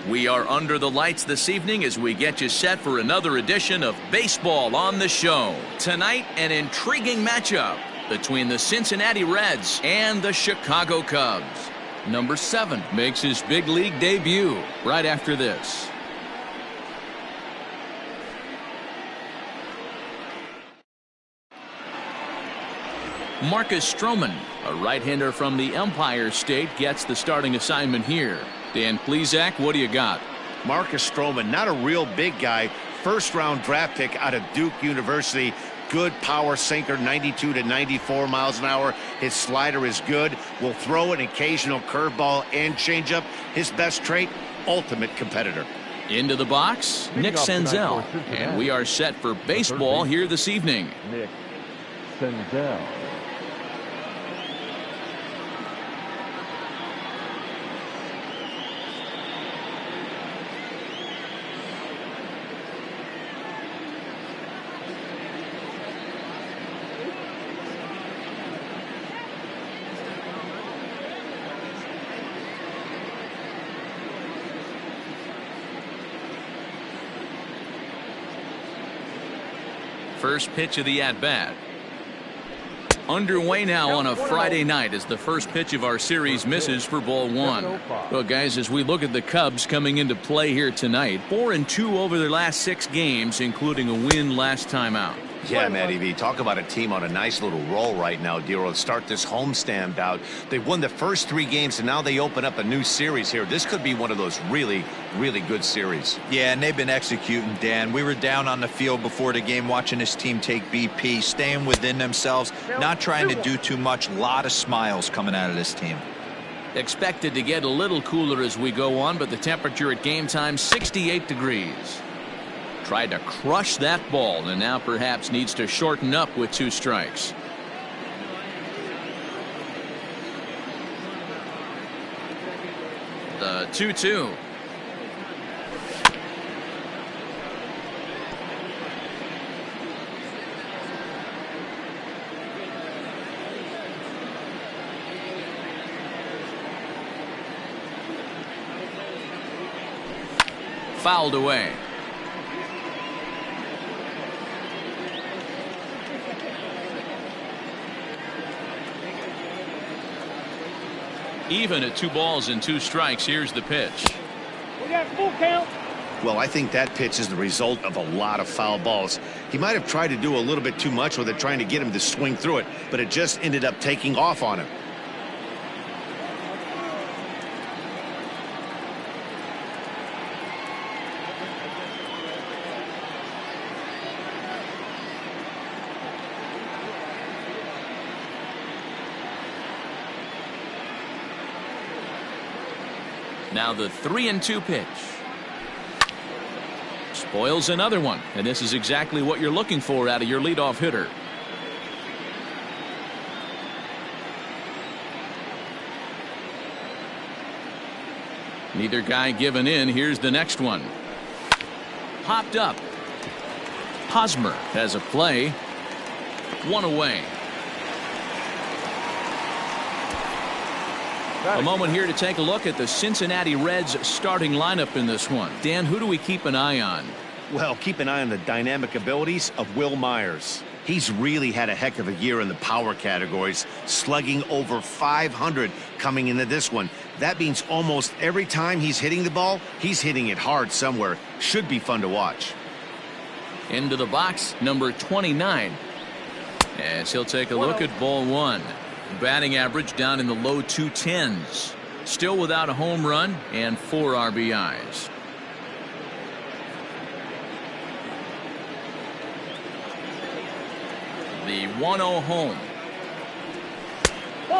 We are under the lights this evening as we get you set for another edition of Baseball on the Show. Tonight, an intriguing matchup between the Cincinnati Reds and the Chicago Cubs. Number 7 makes his big league debut right after this. Marcus Stroman, a right-hander from the Empire State, gets the starting assignment here. Dan Plesac, what do you got? Marcus Stroman, not a real big guy. First-round draft pick out of Duke University. Good power sinker, 92 to 94 miles an hour. His slider is good. Will throw an occasional curveball and changeup. His best trait, ultimate competitor. Into the box, Nick Senzel. And we are set for baseball here this evening. Nick Senzel. First pitch of the at-bat. Underway now on a Friday night as the first pitch of our series misses for ball 1. Well, guys, as we look at the Cubs coming into play here tonight, 4-2 over their last 6 games, including a win last time out. Yeah, Matty V, talk about a team on a nice little roll right now, Dero. Start this homestand out. They won the first 3 games, and now they open up a new series here. This could be one of those really, really good series. Yeah, and they've been executing, Dan. We were down on the field before the game watching this team take BP, staying within themselves, not trying to do too much. A lot of smiles coming out of this team. Expected to get a little cooler as we go on, but the temperature at game time, 68 degrees. Tried to crush that ball and now perhaps needs to shorten up with 2 strikes. The 2-2. Fouled away. Even at 2 balls and 2 strikes. Here's the pitch. We got full count. Well, I think that pitch is the result of a lot of foul balls. He might have tried to do a little bit too much with it, trying to get him to swing through it, but it just ended up taking off on him. Now the 3-2 pitch. Spoils another one, and this is exactly what you're looking for out of your leadoff hitter. Neither guy giving in. Here's the next one. Popped up. Hosmer has a play. 1 away. A moment here to take a look at the Cincinnati Reds starting lineup in this one. Dan, who do we keep an eye on? Well, keep an eye on the dynamic abilities of Will Myers. He's really had a heck of a year in the power categories, slugging over 500 coming into this one. That means almost every time he's hitting the ball, he's hitting it hard somewhere. Should be fun to watch. Into the box, number 29. As he'll take a look at ball 1. Batting average down in the low 210s. Still without a home run and 4 RBIs. The 1-0 home.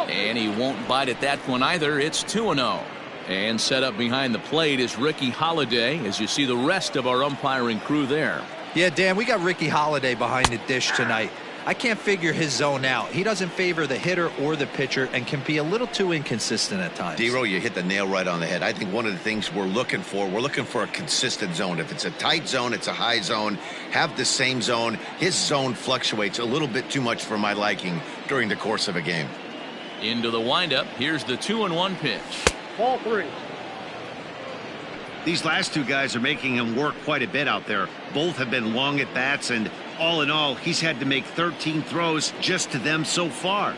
And he won't bite at that one either. It's 2-0. And set up behind the plate is Ricky Holiday, as you see the rest of our umpiring crew there. Yeah, Dan, we got Ricky Holiday behind the dish tonight. I can't figure his zone out. He doesn't favor the hitter or the pitcher and can be a little too inconsistent at times. Dero, you hit the nail right on the head. I think one of the things we're looking for a consistent zone. If it's a tight zone, it's a high zone. Have the same zone. His zone fluctuates a little bit too much for my liking during the course of a game. Into the windup. Here's the 2-1 pitch. Ball 3. These last two guys are making him work quite a bit out there. Both have been long at bats, and all in all, he's had to make 13 throws just to them so far.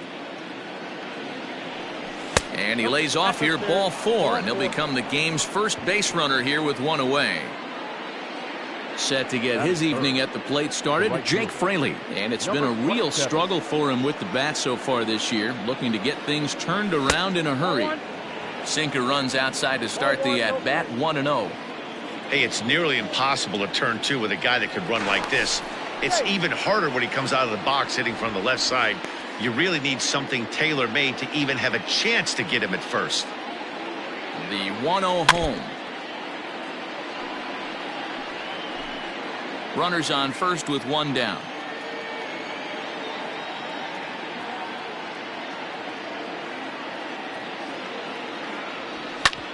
And he lays off here, ball 4, and he'll become the game's first base runner here with one away. Set to get his evening at the plate started, Jake Fraley. And it's been a real struggle for him with the bat so far this year, looking to get things turned around in a hurry. Sinker runs outside to start the at-bat, 1-0. Hey, it's nearly impossible to turn 2 with a guy that could run like this. It's even harder when he comes out of the box hitting from the left side. You really need something tailor-made to even have a chance to get him at first. The 1-0 home. Runners on first with one down.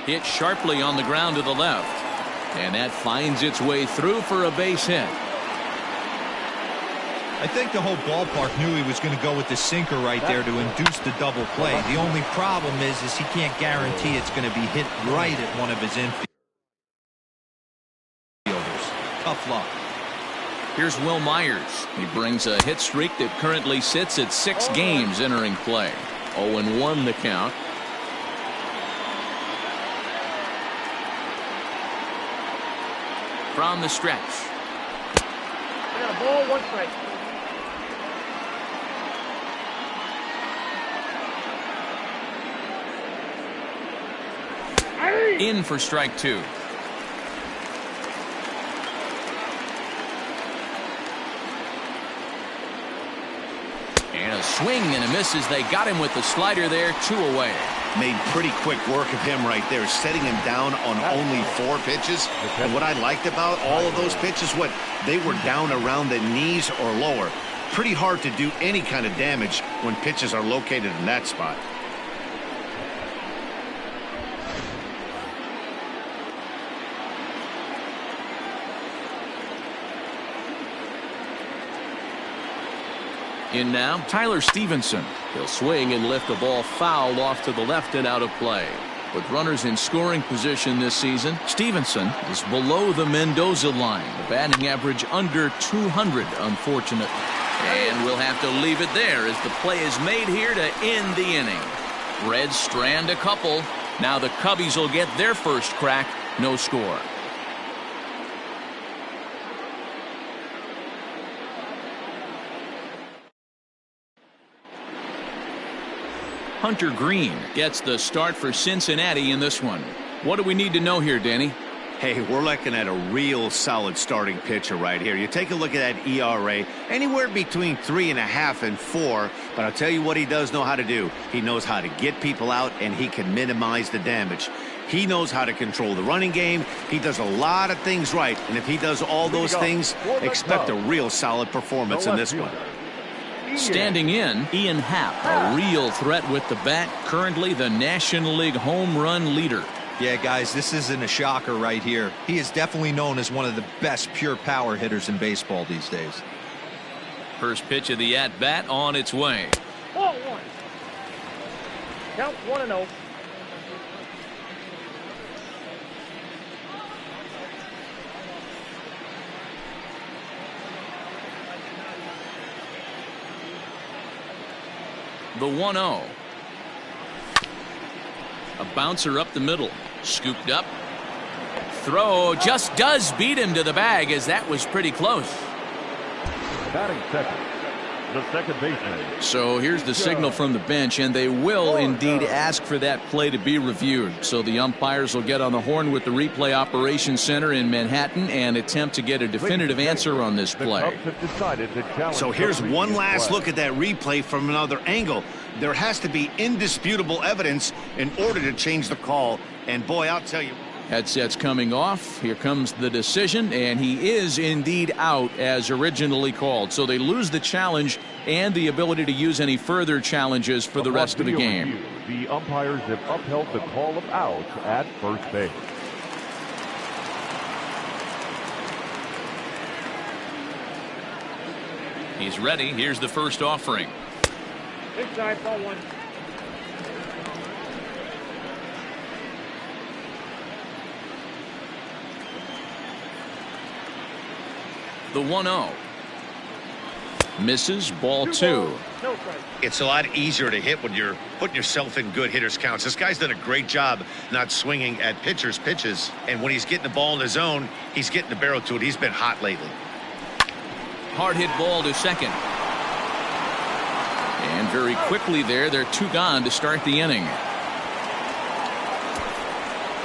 Hit sharply on the ground to the left. And that finds its way through for a base hit. I think the whole ballpark knew he was going to go with the sinker right there to induce the double play. The only problem is he can't guarantee it's going to be hit right at one of his infielders. Tough luck. Here's Will Myers. He brings a hit streak that currently sits at 6 games entering play. 0-1 the count. From the stretch. I got a ball, 1 strike. In for strike 2. And a swing and a miss as they got him with the slider there, 2 away. Made pretty quick work of him right there, setting him down on only 4 pitches. And what I liked about all of those pitches, they were down around the knees or lower. Pretty hard to do any kind of damage when pitches are located in that spot. In now, Tyler Stevenson. He'll swing and lift a ball foul off to the left and out of play. With runners in scoring position this season, Stevenson is below the Mendoza line. The batting average under 200, unfortunately. And we'll have to leave it there as the play is made here to end the inning. Reds strand a couple. Now the Cubbies will get their first crack. No score. Hunter Greene gets the start for Cincinnati in this one. What do we need to know here, Danny? Hey, we're looking at a real solid starting pitcher right here. You take a look at that ERA, anywhere between 3.5 and 4. But I'll tell you what he does know how to do. He knows how to get people out, and he can minimize the damage. He knows how to control the running game. He does a lot of things right. And if he does all those things, expect a real solid performance in this one. Standing in, Ian Happ, a real threat with the bat, currently the National League home run leader. Yeah, guys, this isn't a shocker right here. He is definitely known as one of the best pure power hitters in baseball these days. First pitch of the at-bat on its way. Ball 1. Count 1-0. The 1-0. A bouncer up the middle. Scooped up. Throw just does beat him to the bag, as that was pretty close. Batting second, the second baseman. So here's the signal from the bench, and they will indeed ask for that play to be reviewed. So the umpires will get on the horn with the replay operations center in Manhattan and attempt to get a definitive answer on this play. So here's one last look at that replay from another angle. There has to be indisputable evidence in order to change the call. And boy, I'll tell you. Headsets coming off. Here comes the decision, and he is indeed out as originally called. So they lose the challenge and the ability to use any further challenges for the rest of the game. The umpires have upheld the call of out at first base. He's ready. Here's the first offering. Inside, ball 1. The 1-0. Misses, ball 2. No strike. It's a lot easier to hit when you're putting yourself in good hitters counts. This guy's done a great job not swinging at pitchers' pitches. And when he's getting the ball in the zone, he's getting the barrel to it. He's been hot lately. Hard hit ball to second. And very quickly there, they're 2 gone to start the inning.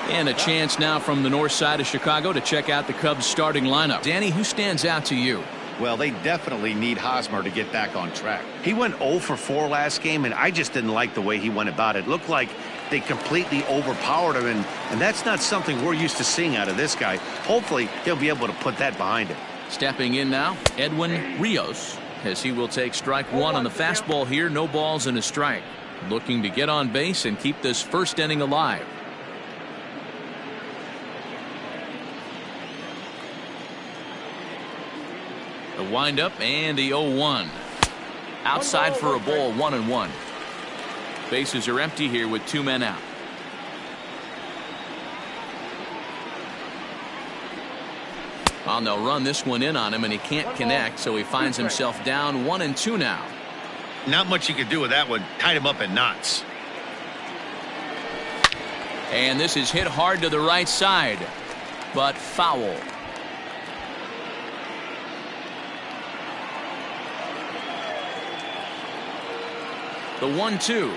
And a chance now from the north side of Chicago to check out the Cubs starting lineup. Danny, who stands out to you? Well, they definitely need Hosmer to get back on track. He went 0 for 4 last game, and I just didn't like the way he went about it. Looked like they completely overpowered him, and that's not something we're used to seeing out of this guy. Hopefully, he'll be able to put that behind him. Stepping in now, Edwin Rios, as he will take strike 1 on the fastball here. No balls and a strike. Looking to get on base and keep this first inning alive. The windup and the 0-1. Outside for a ball, 1-1. Bases are empty here with 2 men out. Well, they'll run this one in on him, and he can't connect, so he finds himself down 1-2 now. Not much you can do with that one. Tied him up in knots. And this is hit hard to the right side, but foul. The 1-2.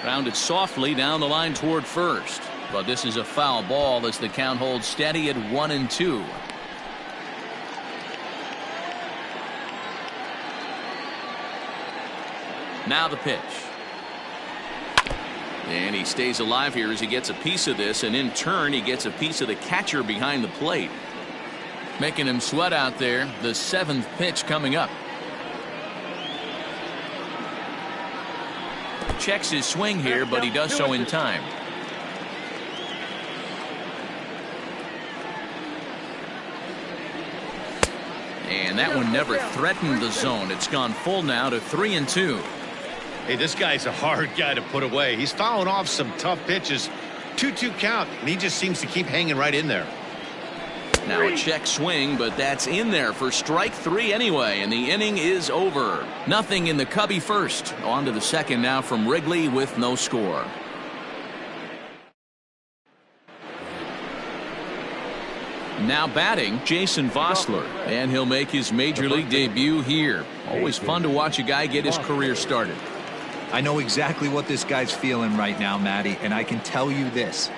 Grounded softly down the line toward first. But this is a foul ball as the count holds steady at 1-2. Now the pitch. And he stays alive here as he gets a piece of this, and in turn he gets a piece of the catcher behind the plate. Making him sweat out there. The 7th pitch coming up. Checks his swing here, but he does so in time. And that one never threatened the zone. It's gone full now to 3-2. Hey, this guy's a hard guy to put away. He's fouling off some tough pitches. 2-2 count, and he just seems to keep hanging right in there. Now a check swing, but that's in there for strike 3 anyway, and the inning is over. Nothing in the Cubby first. On to the second now from Wrigley with no score. Now batting, Jason Vosler, and he'll make his major league debut here. Always fun to watch a guy get his career started. I know exactly what this guy's feeling right now, Matty, and I can tell you this.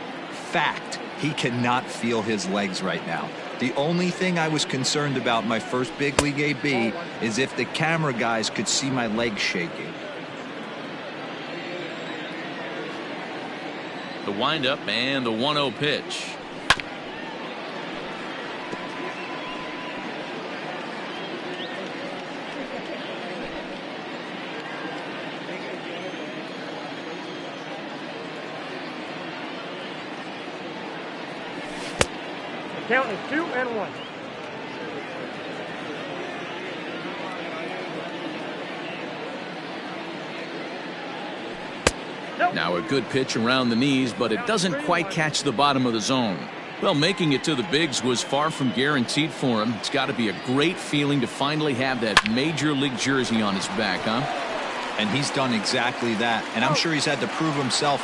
Fact, he cannot feel his legs right now. The only thing I was concerned about my first big league AB is if the camera guys could see my legs shaking. The windup and the 1-0 pitch. Count is 2-1. Now a good pitch around the knees, but it doesn't quite catch the bottom of the zone. Well, making it to the bigs was far from guaranteed for him. It's got to be a great feeling to finally have that major league jersey on his back, huh? And he's done exactly that. And I'm sure he's had to prove himself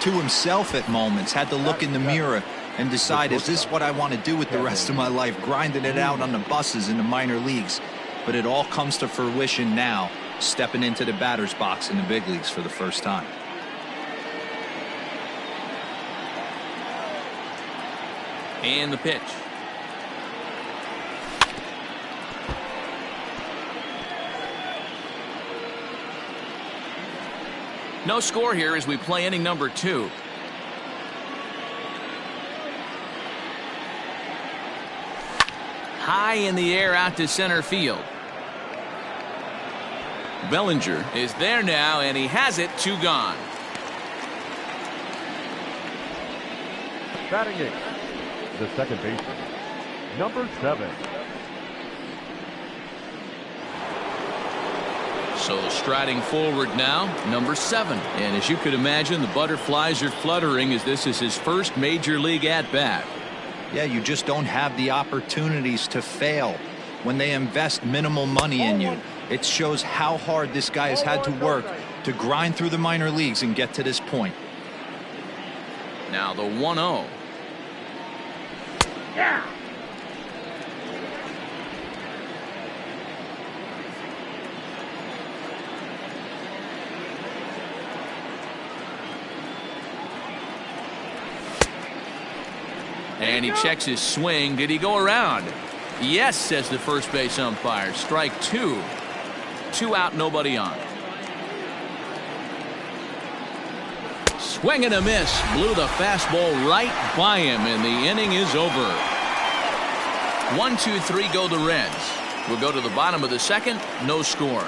to himself at moments, had to look in the mirror and decide, is this what I want to do with the rest of my life, grinding it out on the buses in the minor leagues? But it all comes to fruition now, stepping into the batter's box in the big leagues for the first time. And the pitch. No score here as we play inning number 2. High in the air out to center field. Bellinger is there now, and he has it. 2 gone. Batting 8, the second baseman, number 7. So striding forward now, number 7. And as you could imagine, the butterflies are fluttering as this is his first major league at-bat. Yeah, you just don't have the opportunities to fail when they invest minimal money in you. It shows how hard this guy has had to work to grind through the minor leagues and get to this point. Now the 1-0. Yeah. And he checks his swing. Did he go around? Yes, says the first base umpire. Strike 2. 2 out, nobody on. Swing and a miss. Blew the fastball right by him, and the inning is over. 1-2-3 go the Reds. We'll go to the bottom of the second. No score.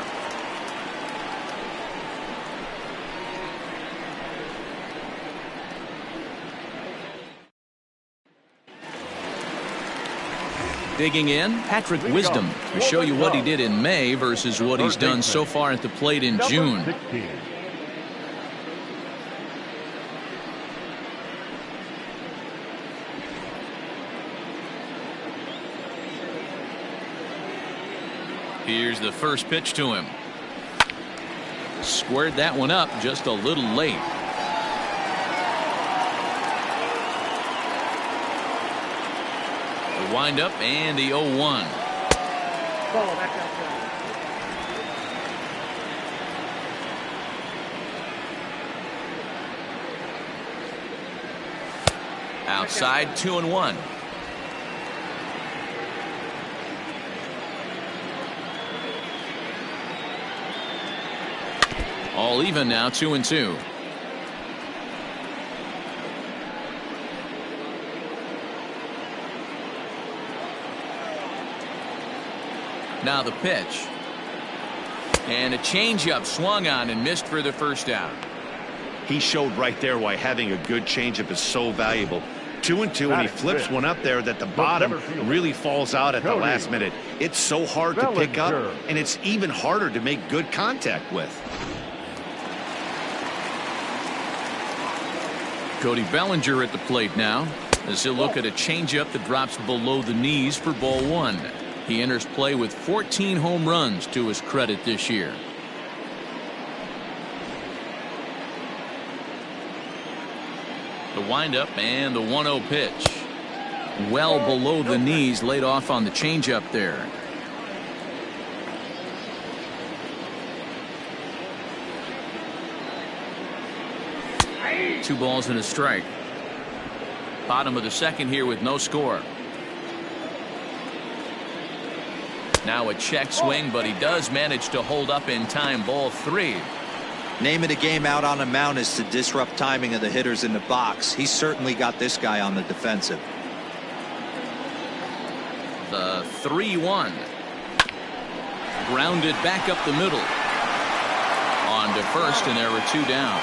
Digging in, Patrick Wisdom to show you what he did in May versus what he's done so far at the plate in June. Here's the first pitch to him. Squared that one up just a little late. The windup and the 0-1. Ball back outside. Outside 2-1. All even now, 2-2. Now the pitch. And a changeup swung on and missed for the first out. He showed right there why having a good changeup is so valuable. 2-2, and he flips one up there that the bottom really falls out at the last minute. It's so hard to pick up, and it's even harder to make good contact with. Cody Bellinger at the plate now as he'll look at a changeup that drops below the knees for ball 1. He enters play with 14 home runs to his credit this year. The windup and the 1-0 pitch. Well below the knees, laid off on the changeup there. Two balls and a strike. Bottom of the second here with no score. Now a check swing, but he does manage to hold up in time. Ball 3. Name of the game out on the mound is to disrupt timing of the hitters in the box. He's certainly got this guy on the defensive. The 3-1. Grounded back up the middle. On to first, and there were 2 down.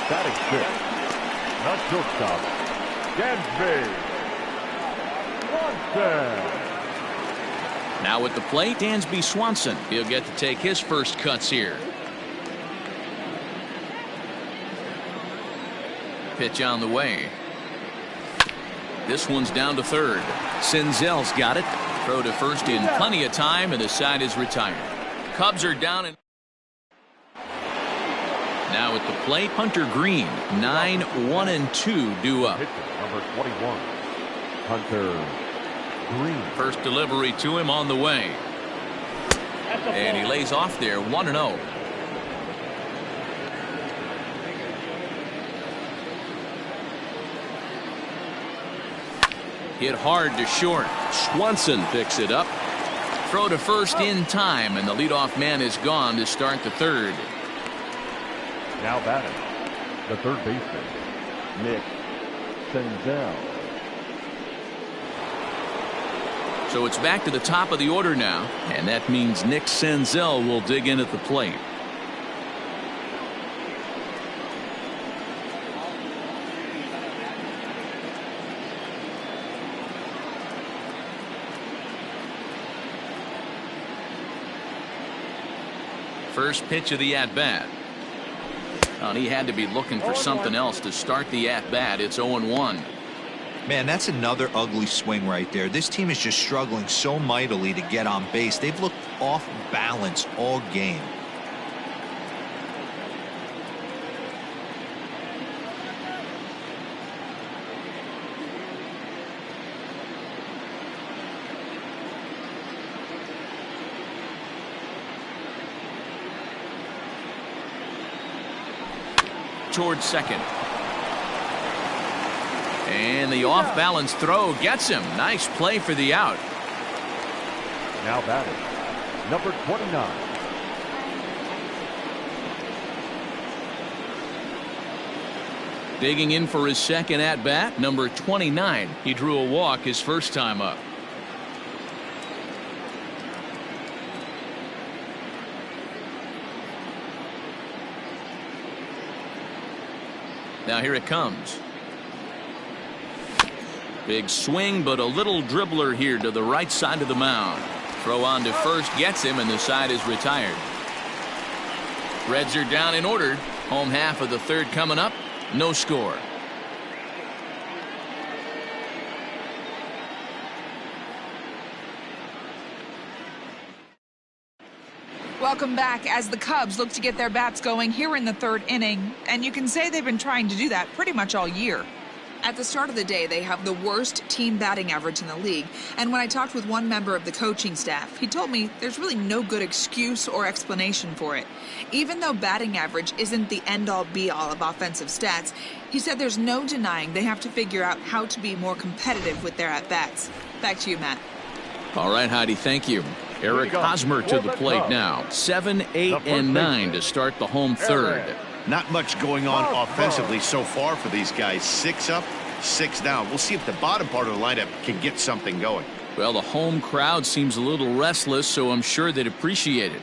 Batting 6. Not shortstop. Dansby Swanson. Now at the plate, Dansby Swanson. He'll get to take his first cuts here. Pitch on the way. This one's down to third. Senzel's got it. Throw to first in plenty of time, and the side is retired. Cubs are down and now at the plate, Hunter Greene. 9-1-2 due up. Number 21, Hunter Greene. First delivery to him on the way. And he lays off there, 1-0. Hit hard to short. Swanson picks it up. Throw to first in time, and the leadoff man is gone to start the third. Now batting, the third baseman, Nick Senzel. So it's back to the top of the order now, and that means Nick Senzel will dig in at the plate. First pitch of the at-bat. And he had to be looking for something else to start the at-bat. It's 0-1. Man, that's another ugly swing right there. This team is just struggling so mightily to get on base. They've looked off balance all game. Towards second. And the off-balance throw gets him. Nice play for the out. Now batting, number 29. Digging in for his second at-bat, number 29. He drew a walk his first time up. Now here it comes. Big swing, but a little dribbler here to the right side of the mound. Throw on to first gets him, and the side is retired. Reds are down and ordered. Home half of the third coming up. No score. Welcome back as the Cubs look to get their bats going here in the third inning, and you can say they've been trying to do that pretty much all year. At the start of the day, they have the worst team batting average in the league, and when I talked with one member of the coaching staff, he told me there's really no good excuse or explanation for it. Even though batting average isn't the end-all be-all of offensive stats, he said there's no denying they have to figure out how to be more competitive with their at-bats. Back to you, Matt. All right, Heidi, thank you. Eric Hosmer to the plate now. 7, 8, and 9 to start the home third. Not much going on offensively so far for these guys. 6 up, 6 down. We'll see if the bottom part of the lineup can get something going. Well, the home crowd seems a little restless, so I'm sure they'd appreciate it.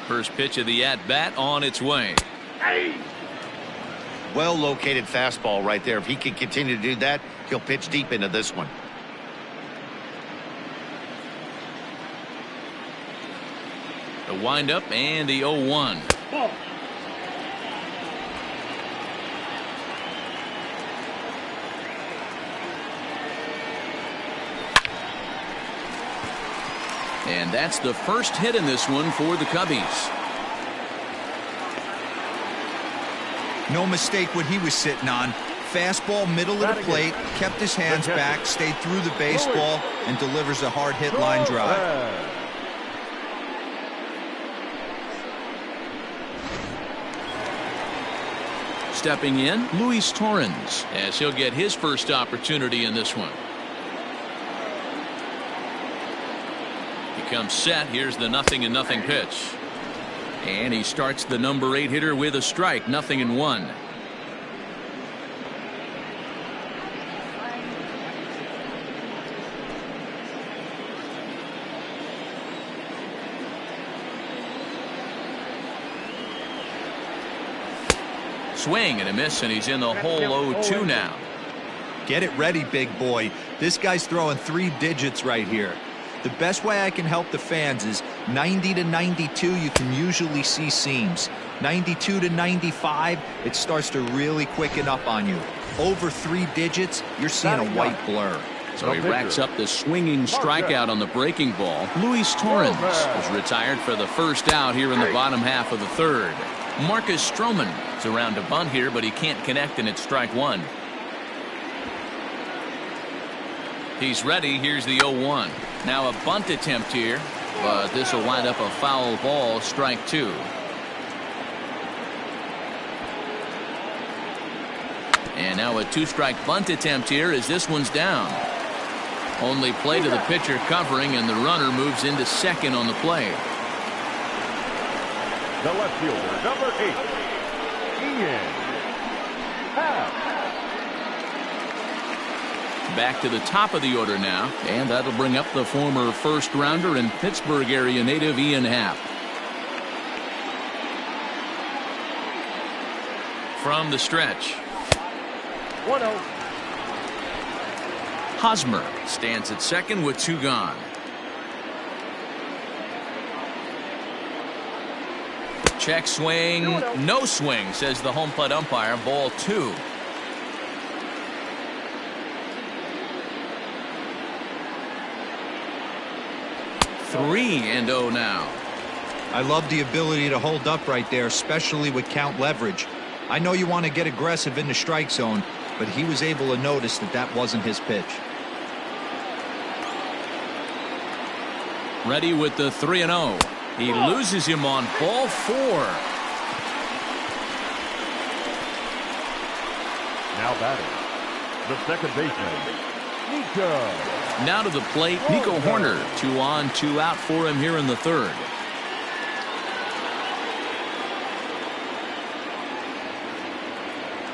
First pitch of the at-bat on its way. Well-located fastball right there. If he can continue to do that, he'll pitch deep into this one. The windup and the 0-1. And that's the first hit in this one for the Cubbies. No mistake what he was sitting on. Fastball, middle of the plate, kept his hands back, stayed through the baseball, and delivers a hard hit line drive. Stepping in, Luis Torrens, as he'll get his first opportunity in this one. He comes set. Here's the 0-0 pitch. And he starts the number 8 hitter with a strike. 0-1. Swing and a miss, and he's in the hole 0-2 now. Get it ready, big boy. This guy's throwing 3 digits right here. The best way I can help the fans is 90 to 92, you can usually see seams. 92 to 95, it starts to really quicken up on you. Over 3 digits, you're seeing a white blur. So he racks up the swinging strikeout on the breaking ball. Luis Torrens is retired for the first out here in the bottom half of the third. Marcus Stroman is around to bunt here, but he can't connect, and it's strike 1. He's ready. Here's the 0-1. Now a bunt attempt here, but this will wind up a foul ball, strike 2. And now a 2-strike bunt attempt here as this one's down. Only play to the pitcher covering, and the runner moves into second on the play. The left fielder, number 8, Ian. Back to the top of the order now, and that'll bring up the former first-rounder and Pittsburgh area native Ian Happ. From the stretch, 1-0. Hosmer stands at second with 2 gone. check swing. No swing, says the home plate umpire. Ball 2. Three and 0 now. I love the ability to hold up right there, especially with count leverage. I know you want to get aggressive in the strike zone, but he was able to notice that that wasn't his pitch. Ready with the 3-0. He loses him on ball 4. Now batting, the second baseman, Nico. Now to the plate, Nico Horner. 2 on, 2 out for him here in the 3rd.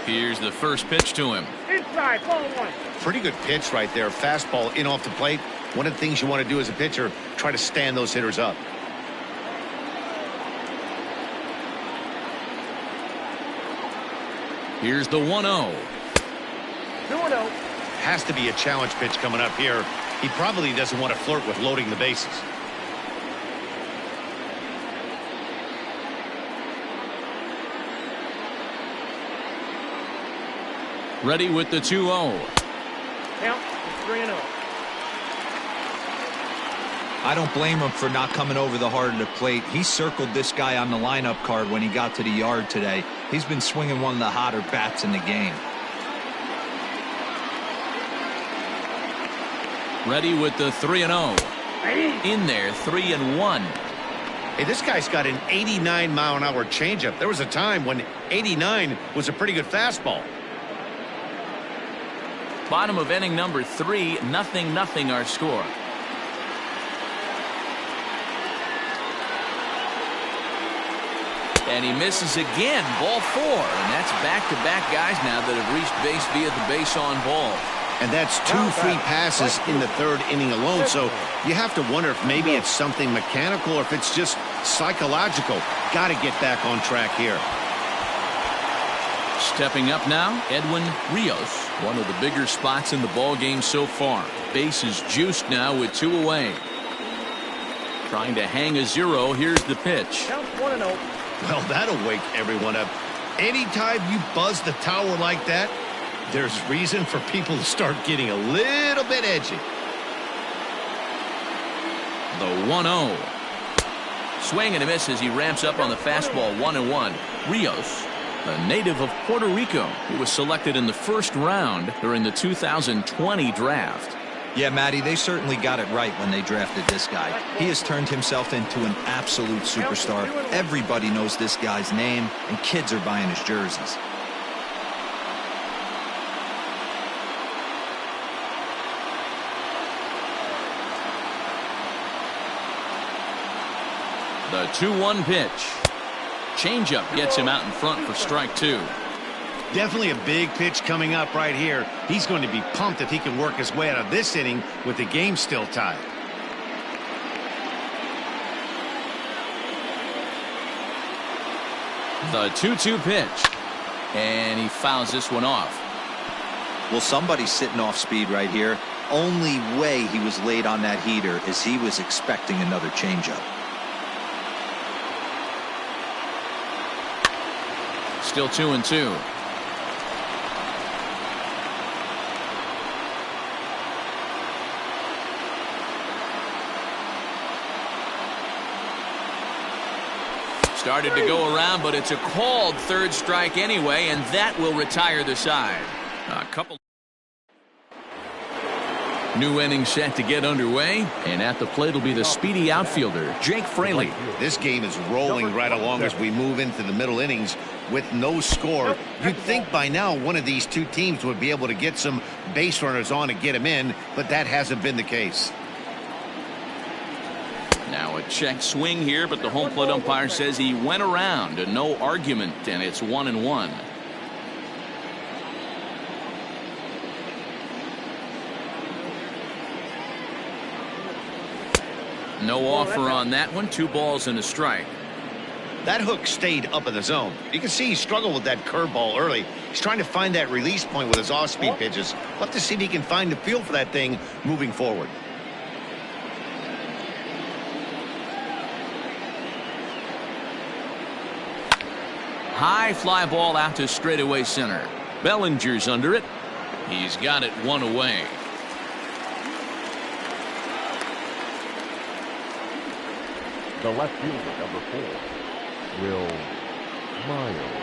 Here's the first pitch to him. Inside, ball 1. Pretty good pitch right there. Fastball in off the plate. One of the things you want to do as a pitcher, try to stand those hitters up. Here's the 1-0. 2-0. Has to be a challenge pitch coming up here. He probably doesn't want to flirt with loading the bases. Ready with the 2-0. Count 3-0. I don't blame him for not coming over the heart of the plate. He circled this guy on the lineup card when he got to the yard today. He's been swinging one of the hotter bats in the game. Ready with the 3-0. In there, 3-1. Hey, this guy's got an 89-mile-an-hour changeup. There was a time when 89 was a pretty good fastball. Bottom of inning number 3, 0-0 our score. And he misses again, ball 4. And that's back-to-back guys now that have reached base via the base on ball. And that's 2 free passes in the 3rd inning alone. So you have to wonder if maybe it's something mechanical or if it's just psychological. Got to get back on track here. Stepping up now, Edwin Rios. One of the bigger spots in the ball game so far. Base is juiced now with 2 away. Trying to hang a 0. Here's the pitch. Count 1-0. Well, that'll wake everyone up. Anytime you buzz the tower like that, there's reason for people to start getting a little bit edgy. The 1-0. Swing and a miss as he ramps up on the fastball. 1-1. Rios, a native of Puerto Rico, who was selected in the 1st round during the 2020 draft. Yeah, Matty, they certainly got it right when they drafted this guy. He has turned himself into an absolute superstar. Everybody knows this guy's name, and kids are buying his jerseys. The 2-1 pitch. Changeup gets him out in front for strike 2. Definitely a big pitch coming up right here. He's going to be pumped if he can work his way out of this inning with the game still tied. The 2-2 pitch. And he fouls this one off. Well, somebody's sitting off speed right here. Only way he was late on that heater is he was expecting another changeup. Still 2-2. Started to go around, but it's a called 3rd strike anyway, and that will retire the side. A couple. New inning set to get underway, and at the plate will be the speedy outfielder, Jake Fraley. This game is rolling right along as we move into the middle innings with no score. You'd think by now one of these 2 teams would be able to get some base runners on and get them in, but that hasn't been the case. Now a check swing here, but the home plate umpire says he went around. No argument, and it's 1-1. No offer on that one. 2 balls and a strike. That hook stayed up in the zone. You can see he struggled with that curveball early. He's trying to find that release point with his off-speed pitches. We'll have to see if he can find the feel for that thing moving forward. High fly ball out to straightaway center. Bellinger's under it. He's got it one away. The left fielder, number 4, Will Myers.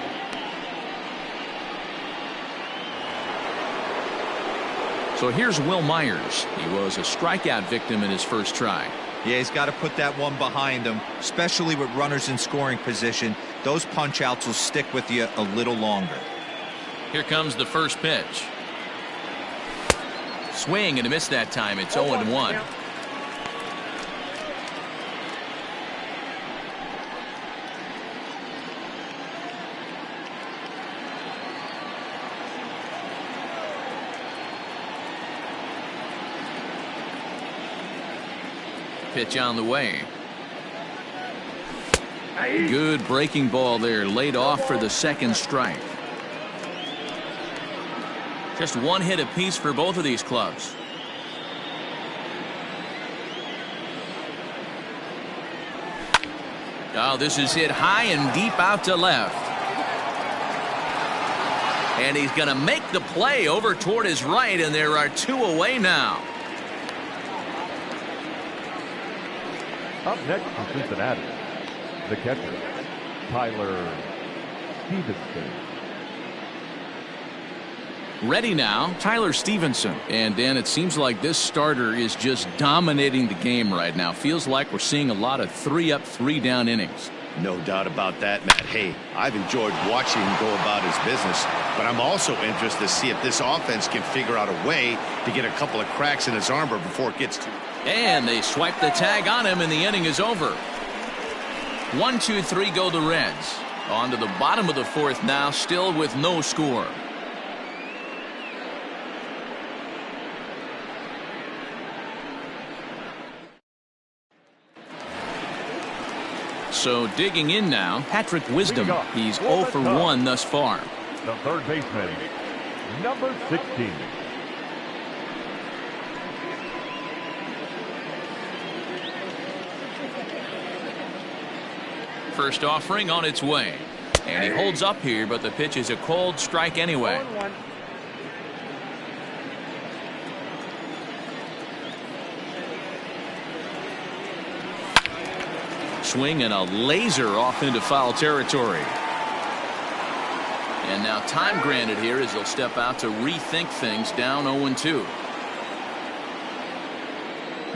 So here's Will Myers. He was a strikeout victim in his first try. Yeah, he's got to put that one behind him, especially with runners in scoring position. Those punch-outs will stick with you a little longer. Here comes the first pitch. Swing and a miss that time. It's 0-1. Pitch on the way. Good breaking ball there, laid off for the second strike. Just one hit apiece for both of these clubs. Oh, this is hit high and deep out to left. And he's going to make the play over toward his right, and there are 2 away now. Up next from Cincinnati, the catcher, Tyler Stevenson. Ready now, Tyler Stevenson. And Dan, it seems like this starter is just dominating the game right now. Feels like we're seeing a lot of 3-up, 3-down innings. No doubt about that, Matt. Hey, I've enjoyed watching him go about his business, but I'm also interested to see if this offense can figure out a way to get a couple of cracks in his armor before it gets to. And they swipe the tag on him, and the inning is over. 1, 2, 3 go the Reds. On to the bottom of the 4th now, still with no score. So digging in now, Patrick Wisdom. He's 0 for 1 thus far. The third baseman, number 16. First offering on its way. And he holds up here, but the pitch is a cold strike anyway. 1-1. Swing and a laser off into foul territory. And now time granted here as he'll step out to rethink things, down 0-2.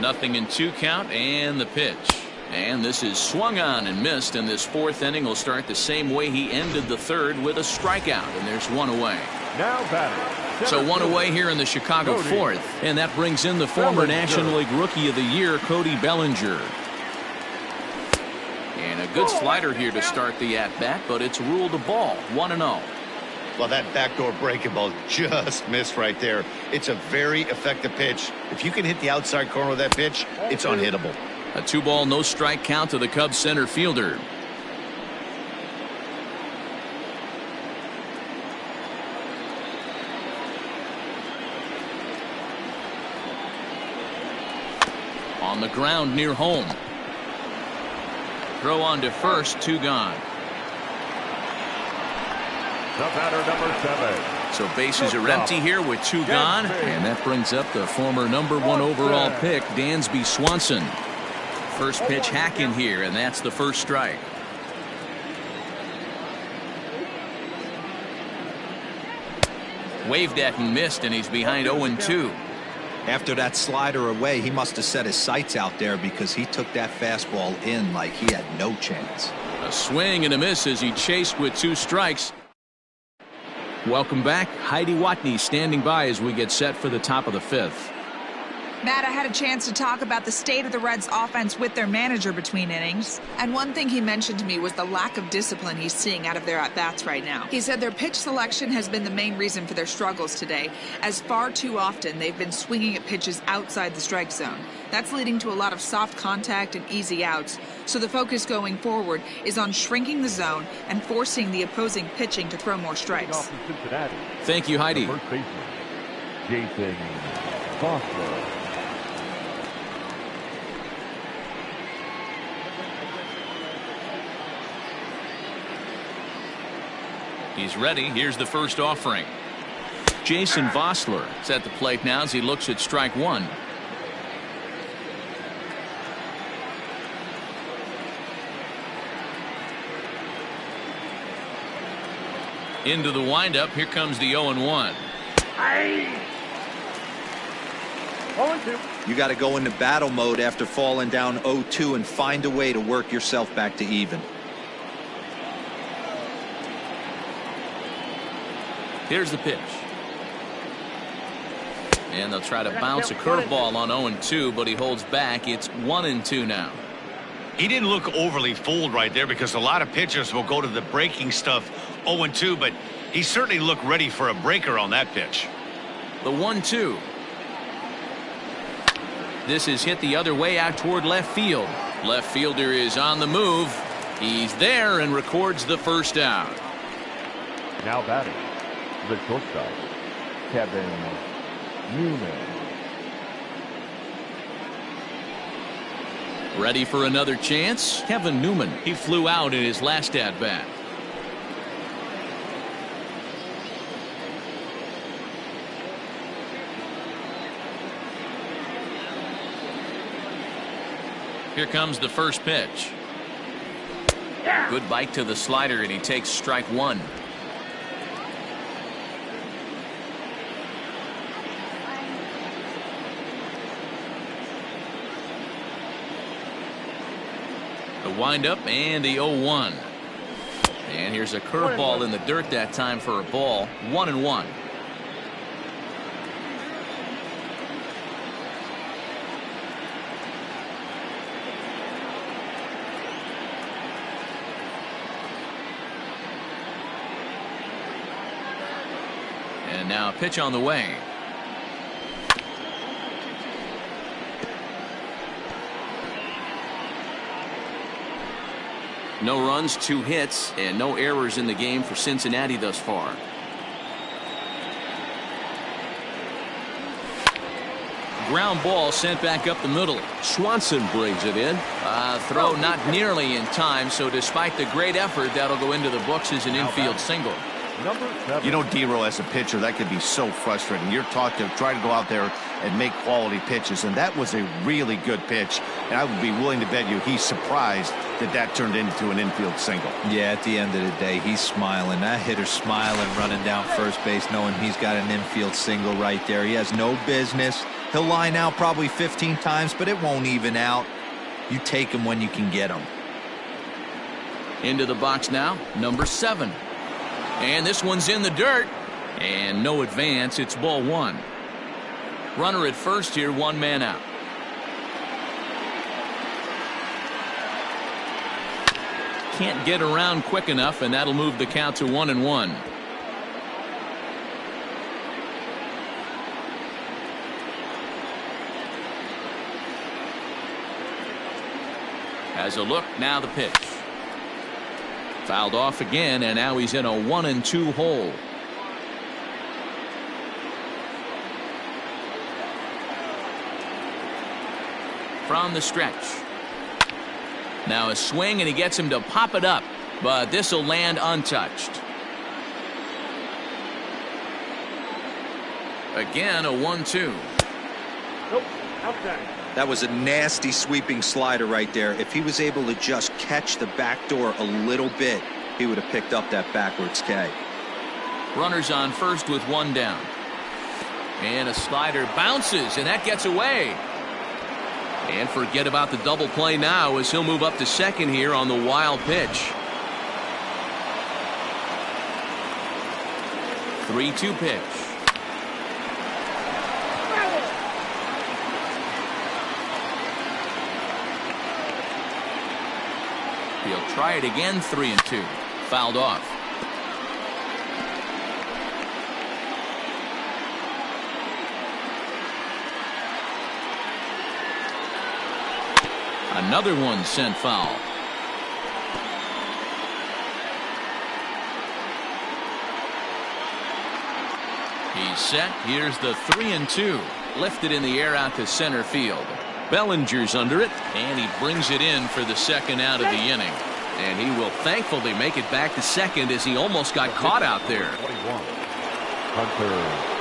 Nothing in 2 count, and the pitch. And this is swung on and missed, and this 4th inning will start the same way he ended the 3rd, with a strikeout, and there's 1 away. Now batting. So 1 away here in the Chicago 4th, and that brings in the former National League Rookie of the Year, Cody Bellinger. And a good slider here to start the at-bat, but it's ruled a ball, 1-0. Well, that backdoor breaking ball just missed right there. It's a very effective pitch. If you can hit the outside corner of that pitch, it's unhittable. A 2-ball, no strike count to the Cubs center fielder. On the ground near home. Throw on to first, 2 gone. The batter, number 7. So bases are empty here with 2 gone, and that brings up the former number 1 overall pick, Dansby Swanson. First pitch hack in here, and that's the first strike. Waved at and missed, and he's behind 0-2. After that slider away, he must have set his sights out there, because he took that fastball in like he had no chance. A swing and a miss as he chased with 2 strikes. Welcome back. Heidi Watney standing by as we get set for the top of the 5th. Matt, I had a chance to talk about the state of the Reds offense with their manager between innings. And one thing he mentioned to me was the lack of discipline he's seeing out of their at-bats right now. He said their pitch selection has been the main reason for their struggles today, as far too often they've been swinging at pitches outside the strike zone. That's leading to a lot of soft contact and easy outs. So the focus going forward is on shrinking the zone and forcing the opposing pitching to throw more strikes. Thank you, Heidi. First baseman, Jason Foster. He's ready. Here's the first offering. Jason Vossler is at the plate now as he looks at strike one. Into the windup. Here comes the 0-1. 0-2. You got to go into battle mode after falling down 0-2 and find a way to work yourself back to even. Here's the pitch. And they'll try to bounce a curveball on 0-2, but he holds back. It's 1-2 now. He didn't look overly fooled right there because a lot of pitchers will go to the breaking stuff 0-2, but he certainly looked ready for a breaker on that pitch. The 1-2. This is hit the other way out toward left field. Left fielder is on the move. He's there and records the first out. Now batting, the shortstop, Kevin Newman. Ready for another chance? Kevin Newman. He flew out in his last at-bat. Here comes the first pitch. Good bite to the slider, and he takes strike one. The windup and the 0-1. And here's a curveball in the dirt that time for a ball. 1-1. And now a pitch on the way. No runs, 2 hits, and no errors in the game for Cincinnati thus far. Ground ball sent back up the middle. Swanson brings it in. Throw not nearly in time, so despite the great effort, that'll go into the books as an infield single. Number 7. You know, D-Row, as a pitcher, that could be so frustrating. You're taught to try to go out there and make quality pitches, and that was a really good pitch. And I would be willing to bet you he's surprised that that turned into an infield single. Yeah, at the end of the day, he's smiling. That hitter's smiling, running down first base, knowing he's got an infield single right there. He has no business. He'll line out probably 15 times, but it won't even out. You take him when you can get him. Into the box now, number 7. And this one's in the dirt. And no advance. It's ball 1. Runner at first here, 1 man out. Can't get around quick enough, and that'll move the count to 1-1. Has a look, now the pitch. Fouled off again, and now he's in a 1-2 hole. From the stretch. Now a swing, and he gets him to pop it up, but this will land untouched. Again, a 1-2. Nope, outside. That was a nasty sweeping slider right there. If he was able to just catch the back door a little bit, he would have picked up that backwards K. Runners on first with 1 down. And a slider bounces, and that gets away. And forget about the double play now as he'll move up to second here on the wild pitch. 3-2 pitch. He'll try it again, 3-2. Fouled off. Another one sent foul. He's set. Here's the 3-2. Lifted in the air out to center field. Bellinger's under it, and he brings it in for the second out of the inning. And he will thankfully make it back to second as he almost got caught out there. 21. Hunter.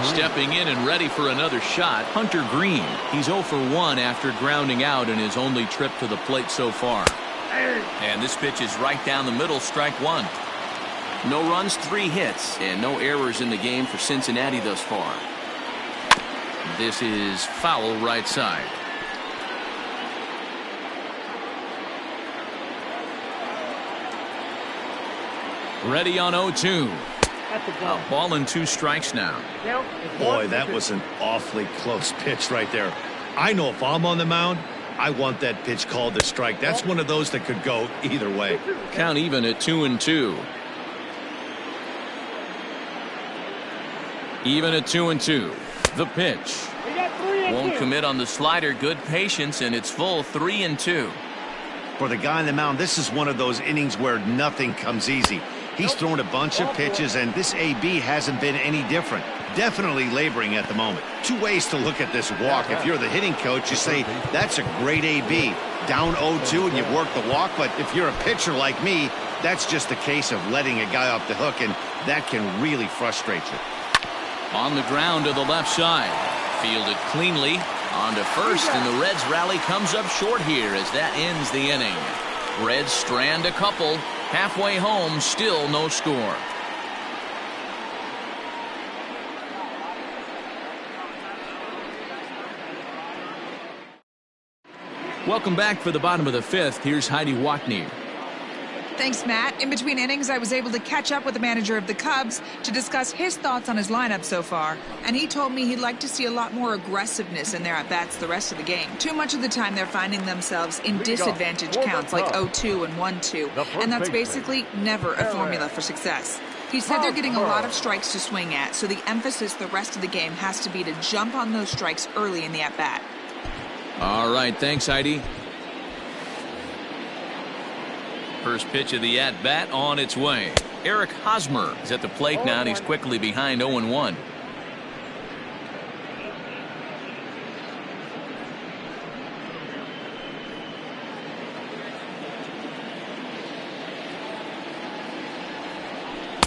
Stepping in and ready for another shot, Hunter Greene. He's 0 for 1 after grounding out in his only trip to the plate so far. And this pitch is right down the middle, strike one. No runs, 3 hits, and no errors in the game for Cincinnati thus far. This is foul right side. Ready on 0-2. A ball and 2 strikes now. Boy, that was an awfully close pitch right there. I know if I'm on the mound, I want that pitch called a strike. That's one of those that could go either way. Count even at 2-2. Even at 2-2. The pitch. Won't commit on the slider. Good patience, and it's full 3-2. For the guy on the mound, this is one of those innings where nothing comes easy. He's thrown a bunch of pitches, and this AB hasn't been any different. Definitely laboring at the moment. 2 ways to look at this walk. If you're the hitting coach, you say, that's a great AB. Down 0-2 and you work the walk, but if you're a pitcher like me, that's just a case of letting a guy off the hook, and that can really frustrate you. On the ground to the left side. Fielded cleanly. On to first, and the Reds rally comes up short here as that ends the inning. Reds strand a couple. Halfway home, still no score. Welcome back for the bottom of the 5th. Here's Heidi Watney. Thanks, Matt. In between innings, I was able to catch up with the manager of the Cubs to discuss his thoughts on his lineup so far. And he told me he'd like to see a lot more aggressiveness in their at-bats the rest of the game. Too much of the time, they're finding themselves in disadvantage counts like 0-2 and 1-2. And that's basically never a formula for success. He said they're getting a lot of strikes to swing at, so the emphasis the rest of the game has to be to jump on those strikes early in the at-bat. All right, thanks, Heidi. First pitch of the at-bat on its way. Eric Hosmer is at the plate now, and he's quickly behind 0-1.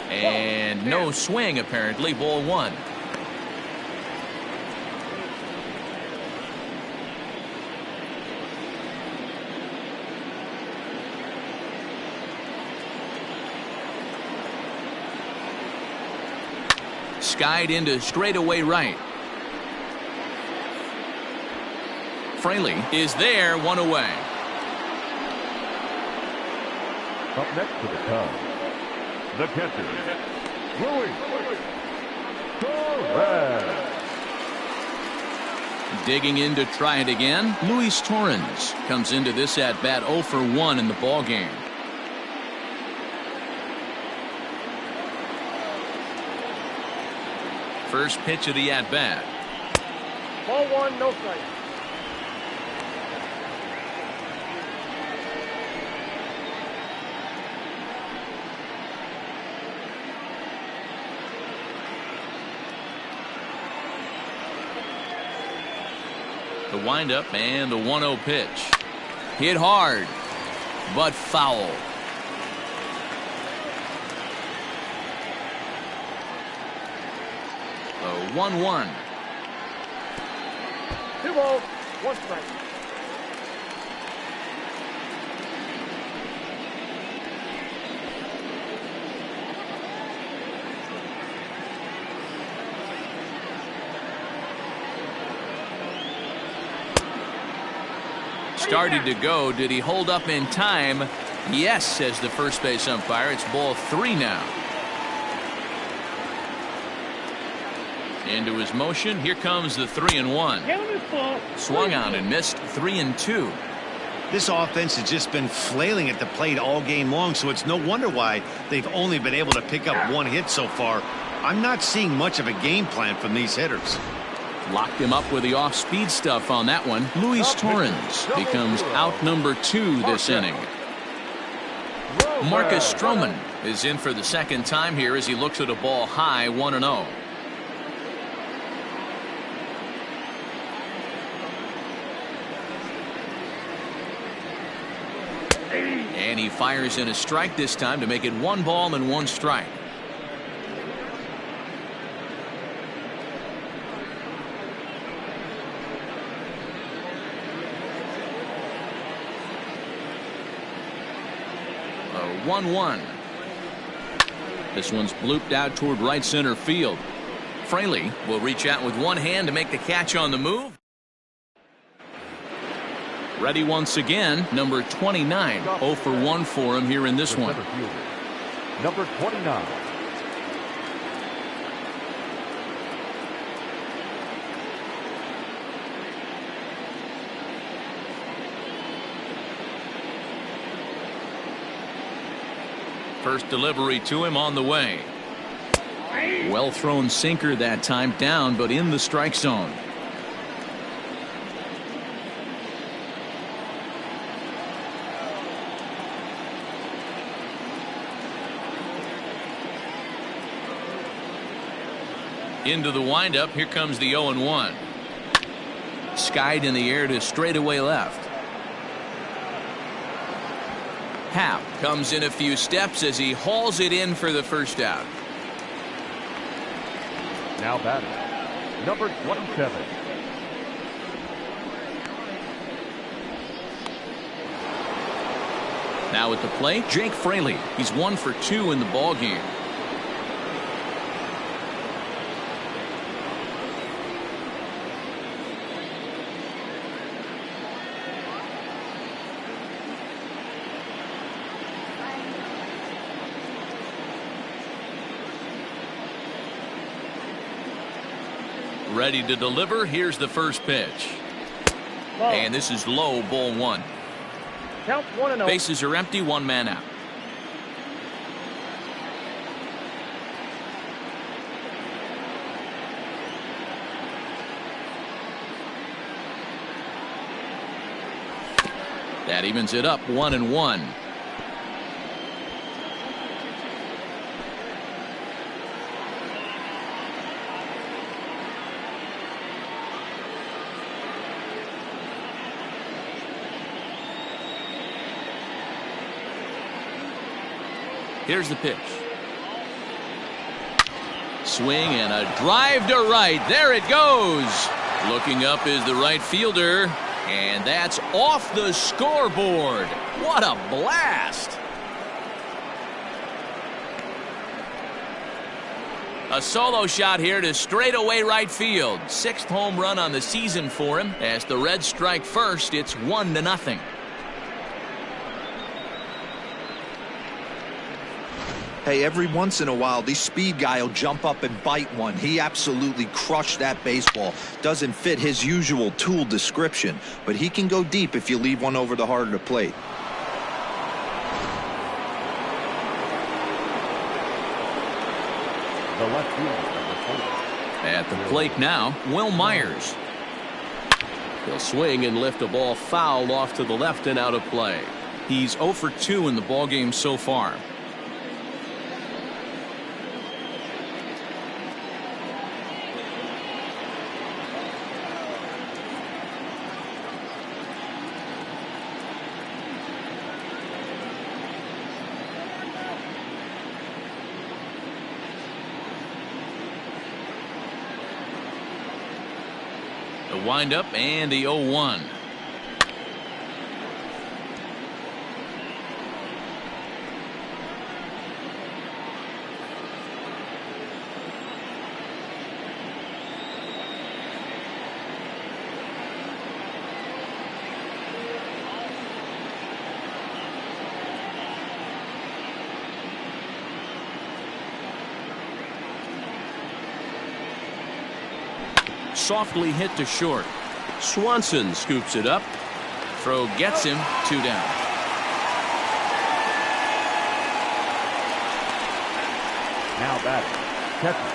And no swing, apparently. Ball 1. Skied into straightaway right. Fraley is there, 1 away. Up next for the Cubs, the catcher, Louis Torres. Digging in to try it again. Luis Torrens comes into this at bat 0 for 1 in the ball game. First pitch of the at bat. Ball 1, no strike. The windup and the 1-0 pitch. Hit hard, but foul. The 1-1. 2 balls, 1 strike. Started to go. Did he hold up in time? Yes, says the first base umpire. It's ball 3 now. Into his motion. Here comes the 3-1. Swung on and missed. 3-2. This offense has just been flailing at the plate all game long, so it's no wonder why they've only been able to pick up 1 hit so far. I'm not seeing much of a game plan from these hitters. Locked him up with the off-speed stuff on that one. Luis Torrens becomes out number 2 this inning. Marcus Stroman is in for the second time here as he looks at a ball high, 1-0. And And he fires in a strike this time to make it 1 ball and 1 strike. A 1-1. This one's blooped out toward right center field. Fraley will reach out with one hand to make the catch on the move. Ready once again, number 29. 0 for 1 for him here in this one. Number 29. First delivery to him on the way. Well thrown sinker that time, down but in the strike zone. Into the windup. Here comes the 0-1. Skied in the air to straightaway left. Happ comes in a few steps as he hauls it in for the first out. Now batting, number 27. Now at the plate, Jake Fraley. He's 1 for 2 in the ball game. Ready to deliver. Here's the first pitch. And this is low, ball 1. Count 1-0. Bases are empty, 1 man out. That evens it up, 1-1. Here's the pitch. Swing and a drive to right. There it goes. Looking up is the right fielder. And that's off the scoreboard. What a blast. A solo shot here to straightaway right field. 6th home run on the season for him. As the Reds strike first, it's 1-0. Hey, every once in a while, the speed guy will jump up and bite one. He absolutely crushed that baseball. Doesn't fit his usual tool description, but he can go deep if you leave one over the heart of the plate. The left fielder. At the plate now, Will Myers. He'll swing and lift a ball foul off to the left and out of play. He's 0 for 2 in the ballgame so far. The windup and the 0-1. Softly hit to short. Swanson scoops it up. Throw gets him, 2 down. Now batting, catcher,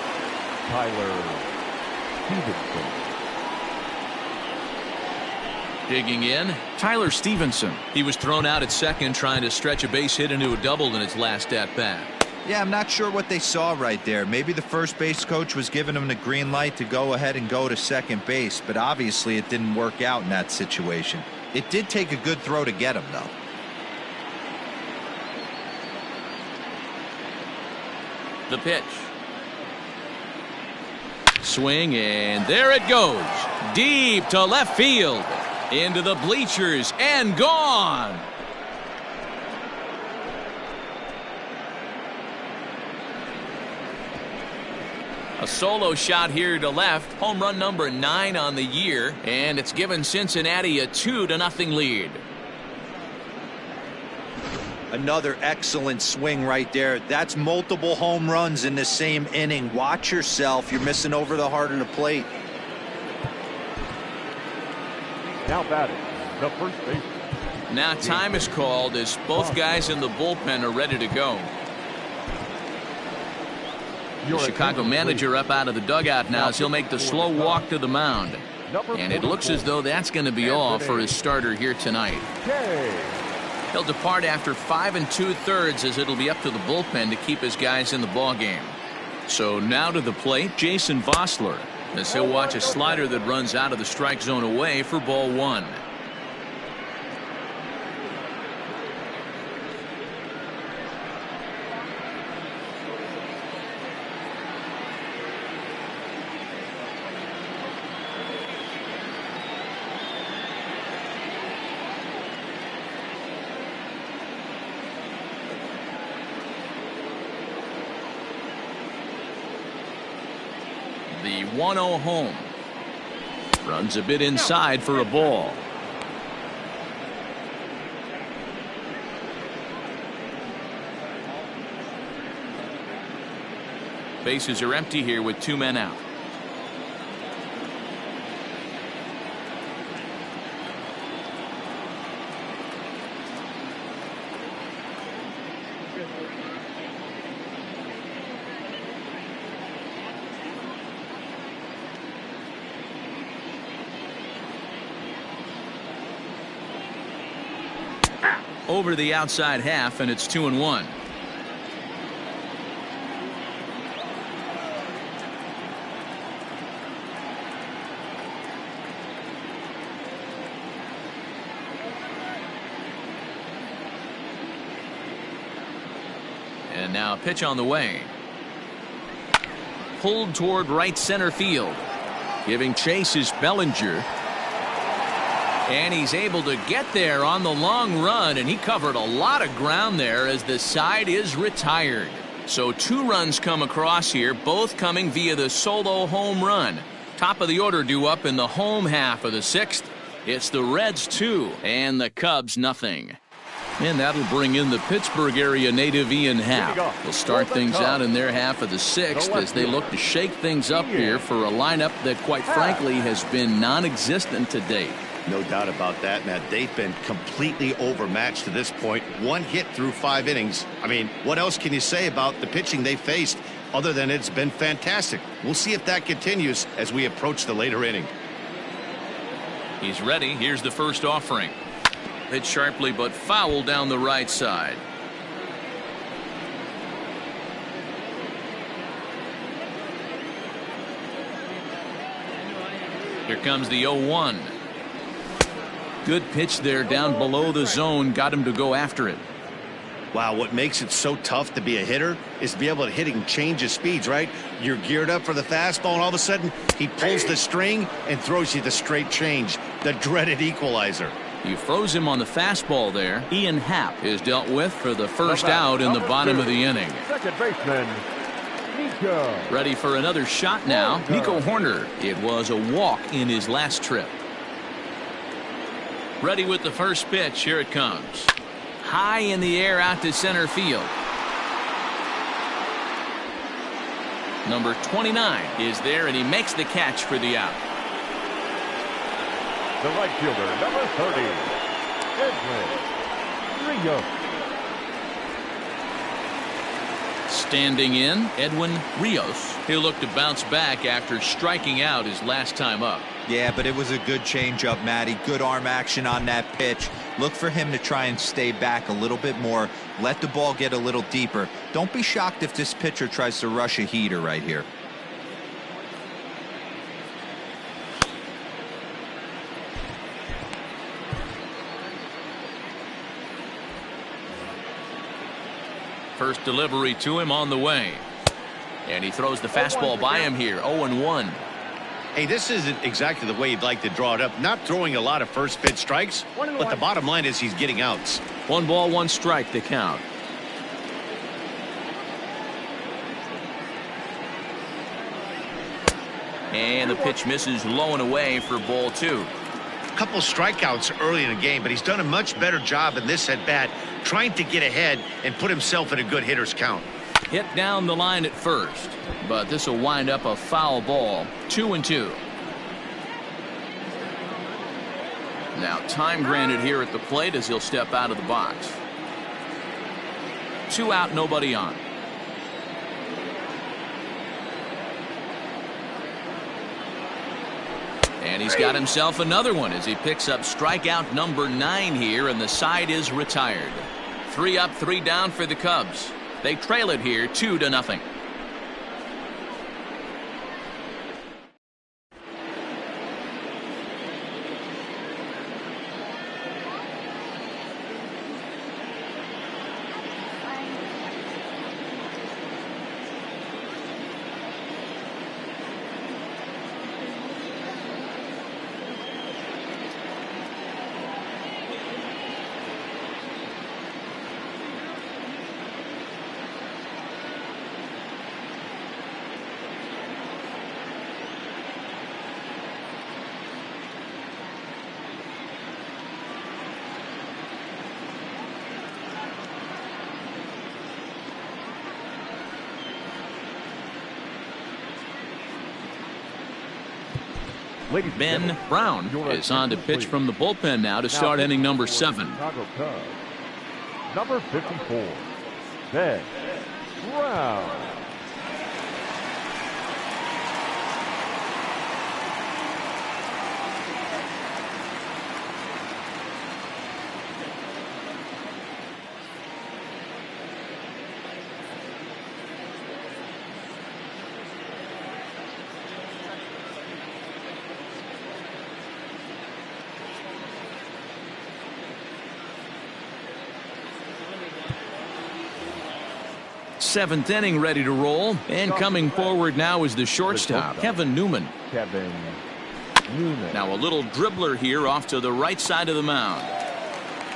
Tyler Stevenson. Digging in, Tyler Stevenson. He was thrown out at second trying to stretch a base hit into a double in his last at-bat. Yeah, I'm not sure what they saw right there. Maybe the first base coach was giving him the green light to go ahead and go to second base, but obviously it didn't work out in that situation. It did take a good throw to get him, though. The pitch. Swing, and there it goes. Deep to left field. Into the bleachers and gone. A solo shot here to left. Home run number 9 on the year, and it's given Cincinnati a 2-0 lead. Another excellent swing right there. That's multiple home runs in the same inning. Watch yourself. You're missing over the heart of the plate. Now batting, the first baseman. Now time is called as both guys in the bullpen are ready to go. The Chicago manager up out of the dugout now as he'll make the slow walk to the mound. And it looks as though that's going to be all for his starter here tonight. He'll depart after 5 2/3 as it'll be up to the bullpen to keep his guys in the ballgame. So now to the plate, Jason Vossler, as he'll watch a slider that runs out of the strike zone away for ball 1. The 1-0 home. Runs a bit inside for a ball. Bases are empty here with 2 men out. Over the outside half, and it's 2-1. And now a pitch on the way. Pulled toward right center field. Giving chase is Bellinger. And he's able to get there on the long run, and he covered a lot of ground there as the side is retired. So 2 runs come across here, both coming via the solo home run. Top of the order due up in the home half of the 6th. It's the Reds 2 and the Cubs nothing. And that'll bring in the Pittsburgh area native Ian Happ. They'll start things out in their half of the 6th as they look to shake things up here for a lineup that quite frankly has been non-existent to date. No doubt about that, Matt. They've been completely overmatched to this point. 1 hit through 5 innings. I mean, what else can you say about the pitching they faced other than it's been fantastic? We'll see if that continues as we approach the later inning. He's ready. Here's the first offering. Hit sharply but foul down the right side. Here comes the 0-1. Good pitch there down below the zone. Got him to go after it. Wow, what makes it so tough to be a hitter is to be able to hit and change his speeds, right? You're geared up for the fastball, and all of a sudden he pulls the string and throws you the straight change, the dreaded equalizer. You froze him on the fastball there. Ian Happ is dealt with for the first out in the bottom of the inning. Second baseman, Nico. Ready for another shot now. Nico Horner. It was a walk in his last trip. Ready with the first pitch. Here it comes. High in the air out to center field. Number 29 is there, and he makes the catch for the out. The right fielder, number 30, Edwin Rios. Standing in, Edwin Rios. He'll look to bounce back after striking out his last time up. Yeah, but it was a good changeup, Matty. Good arm action on that pitch. Look for him to try and stay back a little bit more. Let the ball get a little deeper. Don't be shocked if this pitcher tries to rush a heater right here. First delivery to him on the way. And he throws the fastball by him here. 0-1. Hey, this isn't exactly the way you'd like to draw it up. Not throwing a lot of first pitch strikes, but the bottom line is he's getting outs. 1 ball, 1 strike, the count. And the pitch misses low and away for ball 2. Couple strikeouts early in the game, but he's done a much better job in this at bat, trying to get ahead and put himself in a good hitter's count. Hit down the line at first, but this will wind up a foul ball. 2-2. Now time granted here at the plate as he'll step out of the box. 2 out, nobody on. And he's got himself another one as he picks up strikeout number 9 here, and the side is retired. 3 up, 3 down for the Cubs. They trail it here 2-0. Ben Brown is on to pitch from the bullpen now to start inning number 7. Chicago Cubs, number 54, Ben Brown. Seventh inning ready to roll, and coming forward now is the shortstop, Kevin Newman. Now a little dribbler here off to the right side of the mound.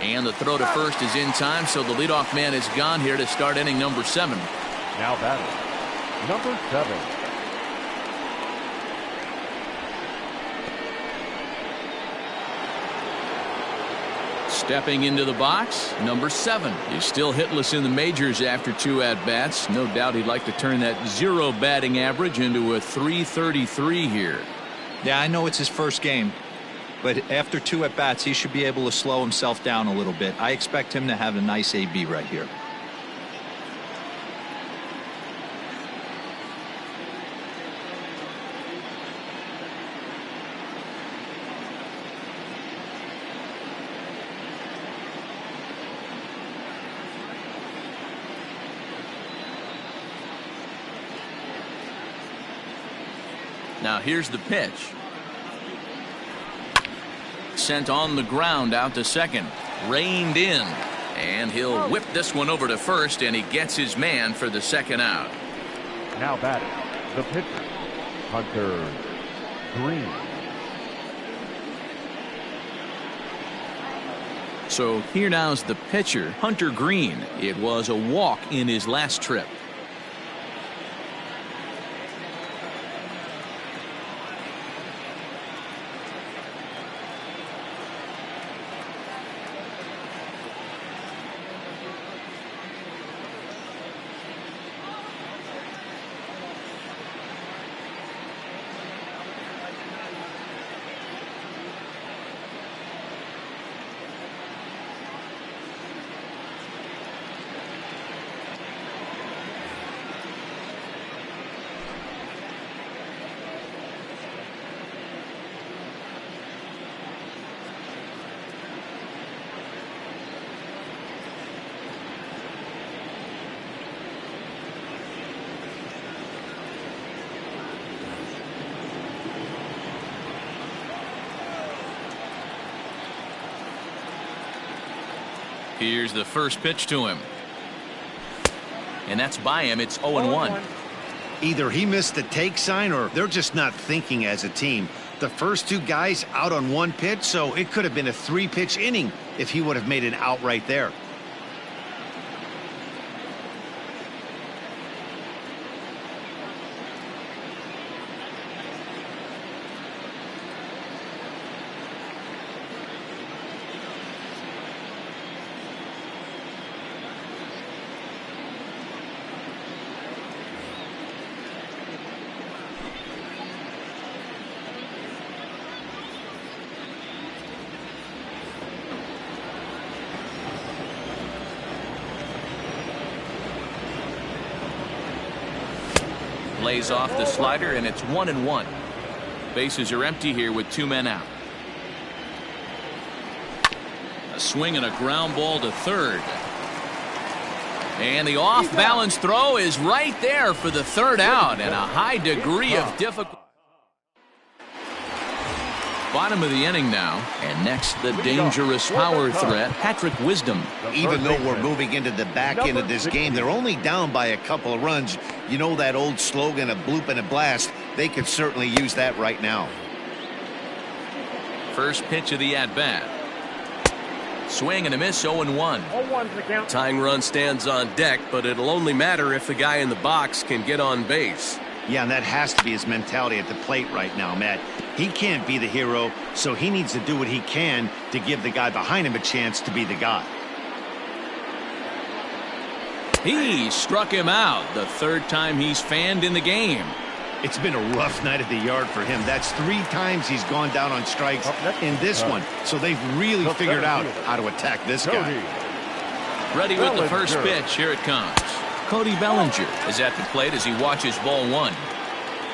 And the throw to first is in time, so the leadoff man is gone here to start inning number 7. Now batting, number 7. Stepping into the box, number 7. He's still hitless in the majors after 2 at-bats. No doubt he'd like to turn that 0 batting average into a .333 here. Yeah, I know it's his first game, but after 2 at-bats, he should be able to slow himself down a little bit. I expect him to have a nice AB right here. Now here's the pitch. Sent on the ground out to second. Reined in. And he'll whip this one over to first, and he gets his man for the second out. Now batting, the pitcher, Hunter Greene. So here now's the pitcher, Hunter Greene. It was a walk in his last trip. Here's the first pitch to him. And that's by him. It's 0-1. Either he missed the take sign or they're just not thinking as a team. The first two guys out on one pitch, so it could have been a 3-pitch inning if he would have made it out right there. Lays off the slider, and it's 1-1. Bases are empty here with 2 men out. A swing and a ground ball to third. And the off-balance throw is right there for the third out, and a high degree of difficulty. Bottom of the inning now, and next the dangerous power threat, Patrick Wisdom. Even though we're moving into the back end of this game, they're only down by a couple of runs. You know that old slogan, a bloop and a blast. They could certainly use that right now. First pitch of the at-bat. Swing and a miss, 0-1. 0-1's the count. Tying run stands on deck, but it'll only matter if the guy in the box can get on base. Yeah, and that has to be his mentality at the plate right now, Matt. He can't be the hero, so he needs to do what he can to give the guy behind him a chance to be the guy. He struck him out, the third time he's fanned in the game. It's been a rough night at the yard for him. That's 3 times he's gone down on strikes in this one. So they've really figured out how to attack this guy. Ready with the first pitch. Here it comes. Cody Bellinger is at the plate as he watches ball 1.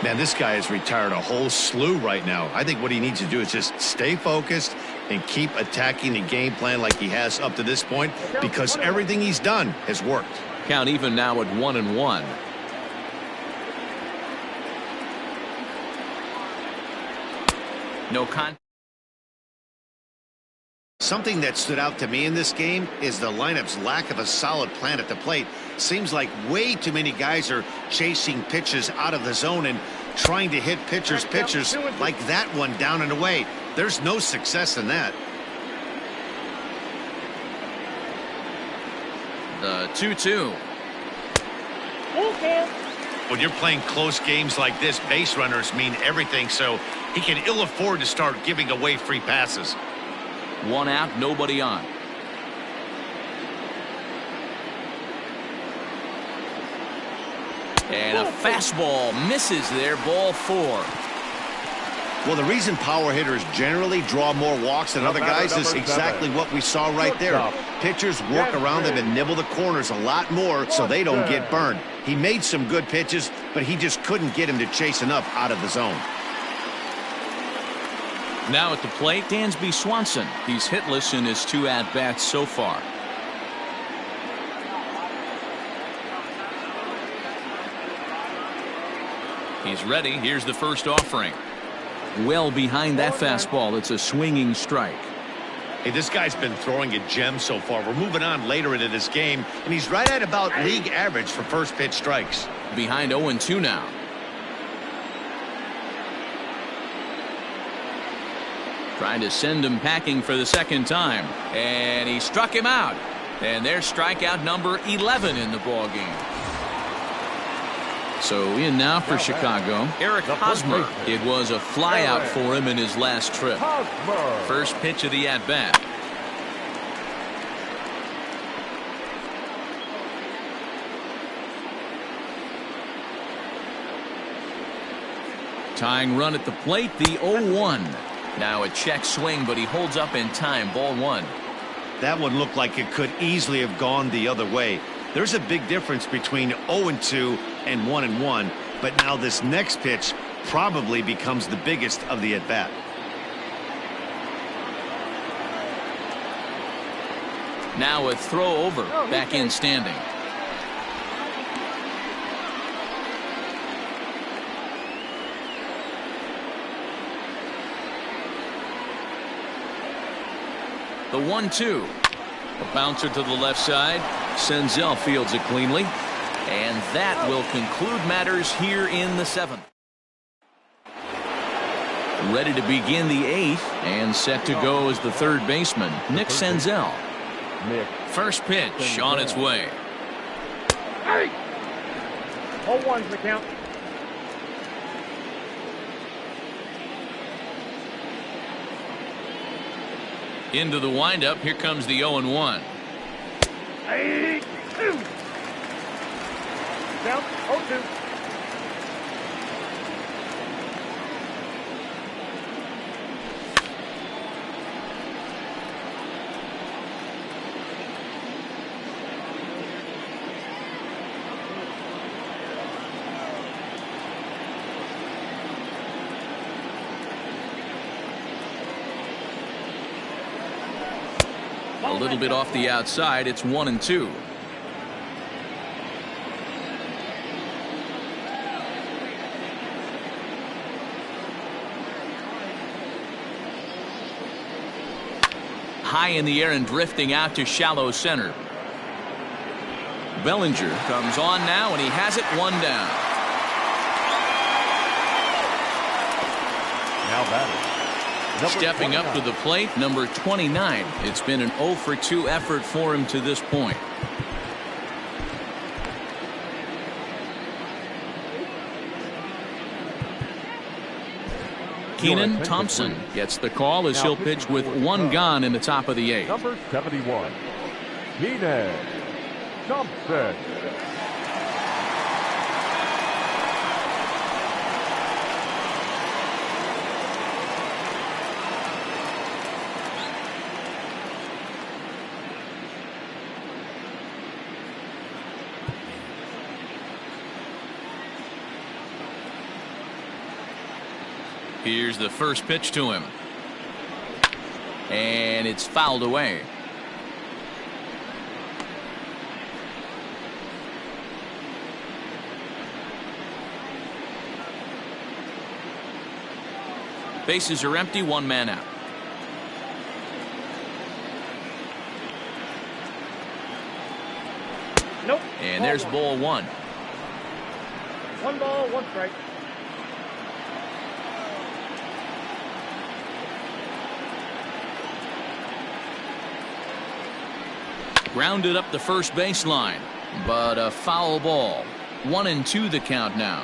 Man, this guy has retired a whole slew right now. I think what he needs to do is just stay focused and keep attacking the game plan like he has up to this point, because everything he's done has worked. Count even now at 1-1. No contact. Something that stood out to me in this game is the lineup's lack of a solid plan at the plate. Seems like way too many guys are chasing pitches out of the zone and trying to hit pitchers like that one down and away. There's no success in that. The 2-2. When you're playing close games like this, base runners mean everything, so he can ill afford to start giving away free passes. 1 out, nobody on. And a fastball misses there, ball 4. Well, the reason power hitters generally draw more walks than other guys is exactly what we saw right there. Pitchers work around them and nibble the corners a lot more so they don't get burned. He made some good pitches, but he just couldn't get him to chase enough out of the zone. Now at the plate, Dansby Swanson. He's hitless in his 2 at-bats so far. He's ready. Here's the first offering. Well behind that fastball. It's a swinging strike. Hey, this guy's been throwing a gem so far. We're moving on later into this game, and he's right at about league average for first pitch strikes. Behind 0-2 now. Trying to send him packing for the second time. And he struck him out. And there's strikeout number 11 in the ball game. So in now for Chicago, Eric Hosmer. It was a flyout for him in his last trip. First pitch of the at-bat. Tying run at the plate, the 0-1. Now a check swing, but he holds up in time. Ball 1. That one looked like it could easily have gone the other way. There's a big difference between 0-2 and 1-1, but now this next pitch probably becomes the biggest of the at-bat. Now a throw over, back in standing. The 1-2. A bouncer to the left side. Senzel fields it cleanly. And that will conclude matters here in the 7th. Ready to begin the 8th and set to go as the third baseman, Nick Senzel. First pitch on its way. Hey! 0-1's the count. Into the windup. Here comes the 0-1. Hey! Count 0-2. A little bit off the outside. It's 1-2. High in the air and drifting out to shallow center. Bellinger comes on now, and he has it 1 down. Now batting. Stepping up to the plate, number 29. It's been an 0-for-2 effort for him to this point. Keenan Thompson gets the call as he'll pitch with 1 gone in the top of the 8th. Number 71, Greene, Thompson. Here's the first pitch to him. And it's fouled away. Bases are empty, 1 man out. Nope. And there's ball 1. 1 ball, 1 strike. Grounded up the first baseline, but a foul ball. 1-2 the count now.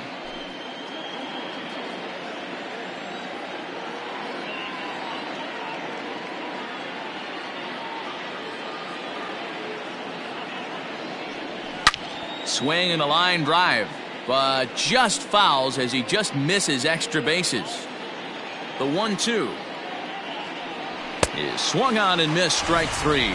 Swing and a line drive, but just fouls as he just misses extra bases. The 1-2 is swung on and missed, strike 3.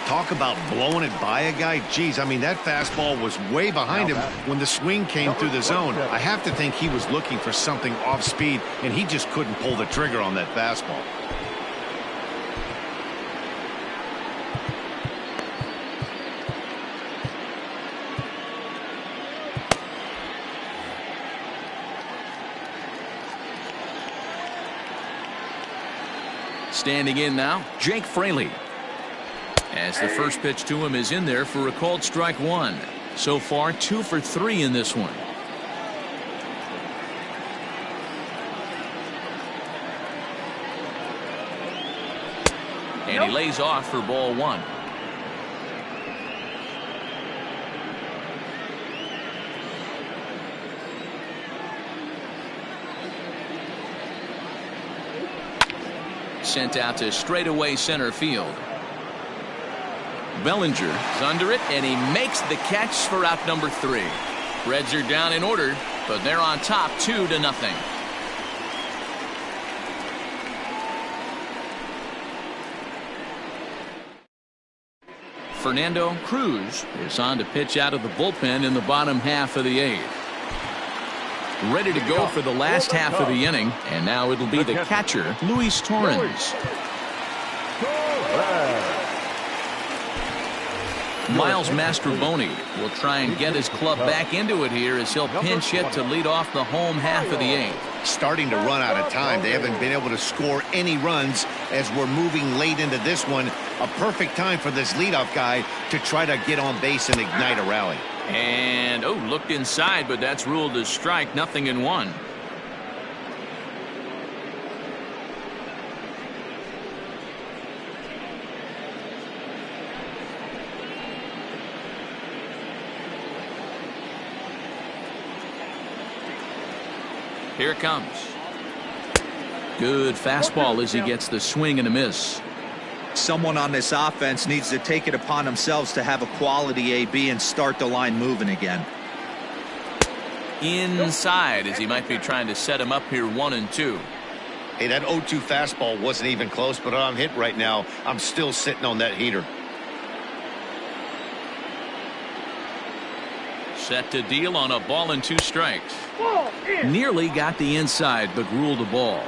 Talk about blowing it by a guy. Geez, I mean, that fastball was way behind him when the swing came through the zone. I have to think he was looking for something off speed, and he just couldn't pull the trigger on that fastball. Standing in now, Jake Fraley. As the first pitch to him is in there for a called strike 1. So far 2 for 3 in this one. And he lays off for ball 1. Sent out to straightaway center field. Bellinger is under it, and he makes the catch for out number 3. Reds are down in order, but they're on top 2-0. Fernando Cruz is on to pitch out of the bullpen in the bottom half of the 8th. Ready to go for the last half of the inning, and now it'll be the catcher, Luis Torrens. Miles Mastrobuoni will try and get his club back into it here as he'll pinch hit to lead off the home half of the 8th. starting to run out of time. They haven't been able to score any runs as we're moving late into this one. A perfect time for this leadoff guy to try to get on base and ignite a rally. And, oh, looked inside, but that's ruled as strike. 0-1. Here it comes. Good fastball as he gets the swing and a miss. Someone on this offense needs to take it upon themselves to have a quality AB and start the line moving again. Inside as he might be trying to set him up here 1-2. Hey, that 0-2 fastball wasn't even close, but I'm hit right now. I'm still sitting on that heater. Set to deal on a ball and 2 strikes. Ball in. Nearly got the inside, but ruled a ball.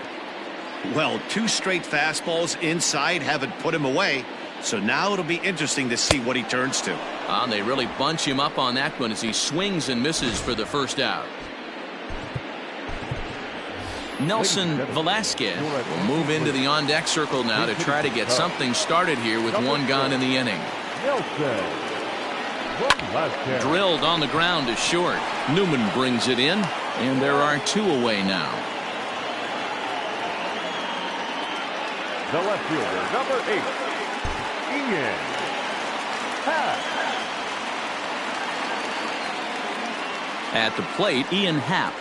Well, 2 straight fastballs inside haven't put him away. So now it'll be interesting to see what he turns to. They really bunch him up on that one as he swings and misses for the first out. Nelson Velasquez will move into the on-deck circle now to try to get something started here with 1 gone in the inning. Drilled on the ground to short. Newman brings it in, and there are 2 away now. The left fielder, number 8, Ian Happ. At the plate, Ian Happ.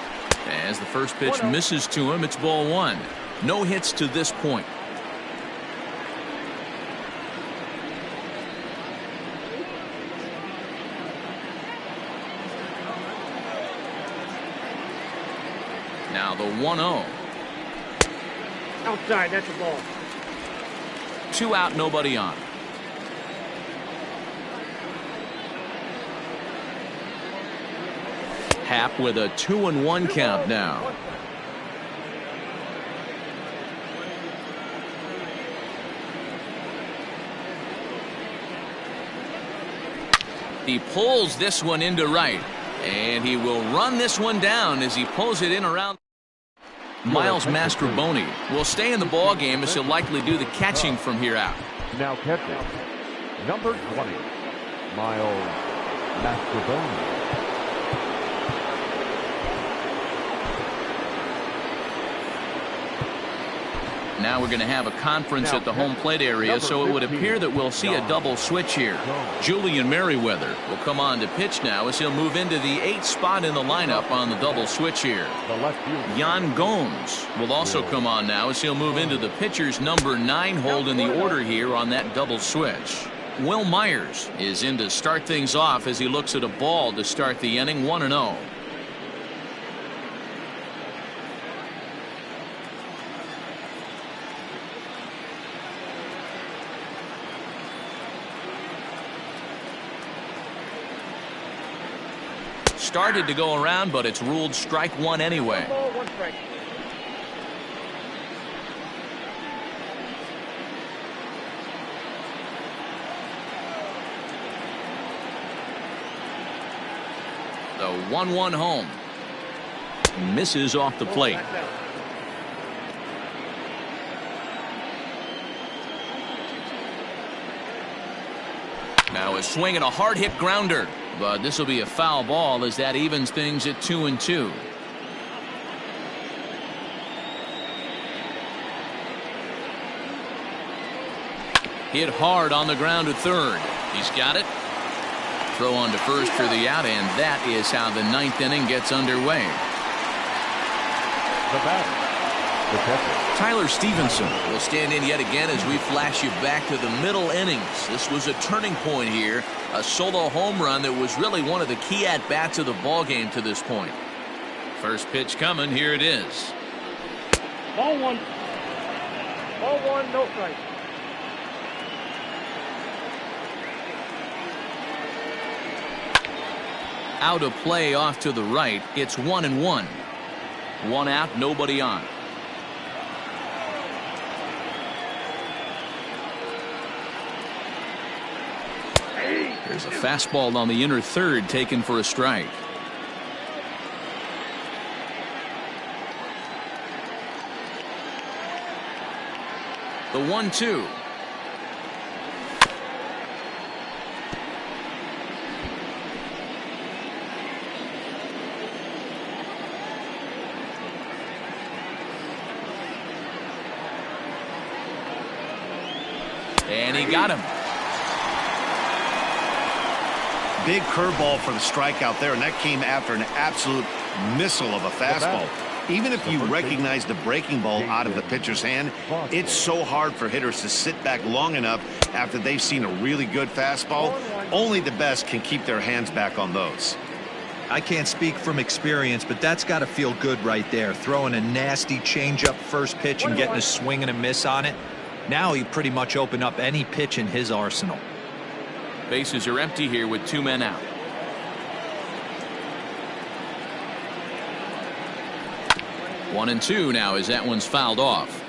As the first pitch misses to him, it's ball 1. No hits to this point. Now the 1-0. Outside, that's a ball. 2 out, nobody on. Happ with a 2-1 count now. He pulls this one into right, and he will run this one down as he pulls it in around. Miles Mastrobuoni will stay in the ball game as he'll likely do the catching from here out. Now catching, number 20, Miles Mastrobuoni. Now we're going to have a conference at the home plate area, so it would appear that we'll see a double switch here. Julian Merriweather will come on to pitch now as he'll move into the 8th spot in the lineup on the double switch here. Yan Gomes will also come on now as he'll move into the pitcher's number 9 hold in the order here on that double switch. Will Myers is in to start things off as he looks at a ball to start the inning. 1-0. Started to go around, but it's ruled strike 1 anyway. 1 ball, 1 strike. The 1-1 home. Misses off the plate. Now a swing and a hard hit grounder. But this will be a foul ball as that evens things at 2-2. Hit hard on the ground to third. He's got it. Throw on to first for the out, and that is how the 9th inning gets underway. The batter, the catcher, Tyler Stevenson will stand in yet again as we flash you back to the middle innings. This was a turning point here. A solo home run that was really one of the key at-bats of the ball game to this point. First pitch coming. Here it is. Ball 1. Ball 1, no strike. Out of play off to the right. It's 1-1. 1 out, nobody on. There's a fastball on the inner third taken for a strike. The 1-2. And he got him. Big curveball for the strikeout there, and that came after an absolute missile of a fastball. Even if you recognize the breaking ball out of the pitcher's hand, it's so hard for hitters to sit back long enough after they've seen a really good fastball. Only the best can keep their hands back on those. I can't speak from experience, but that's got to feel good right there. Throwing a nasty changeup first pitch and getting a swing and a miss on it. Now he pretty much opened up any pitch in his arsenal. Bases are empty here with 2 men out. One and 2 now as that one's fouled off.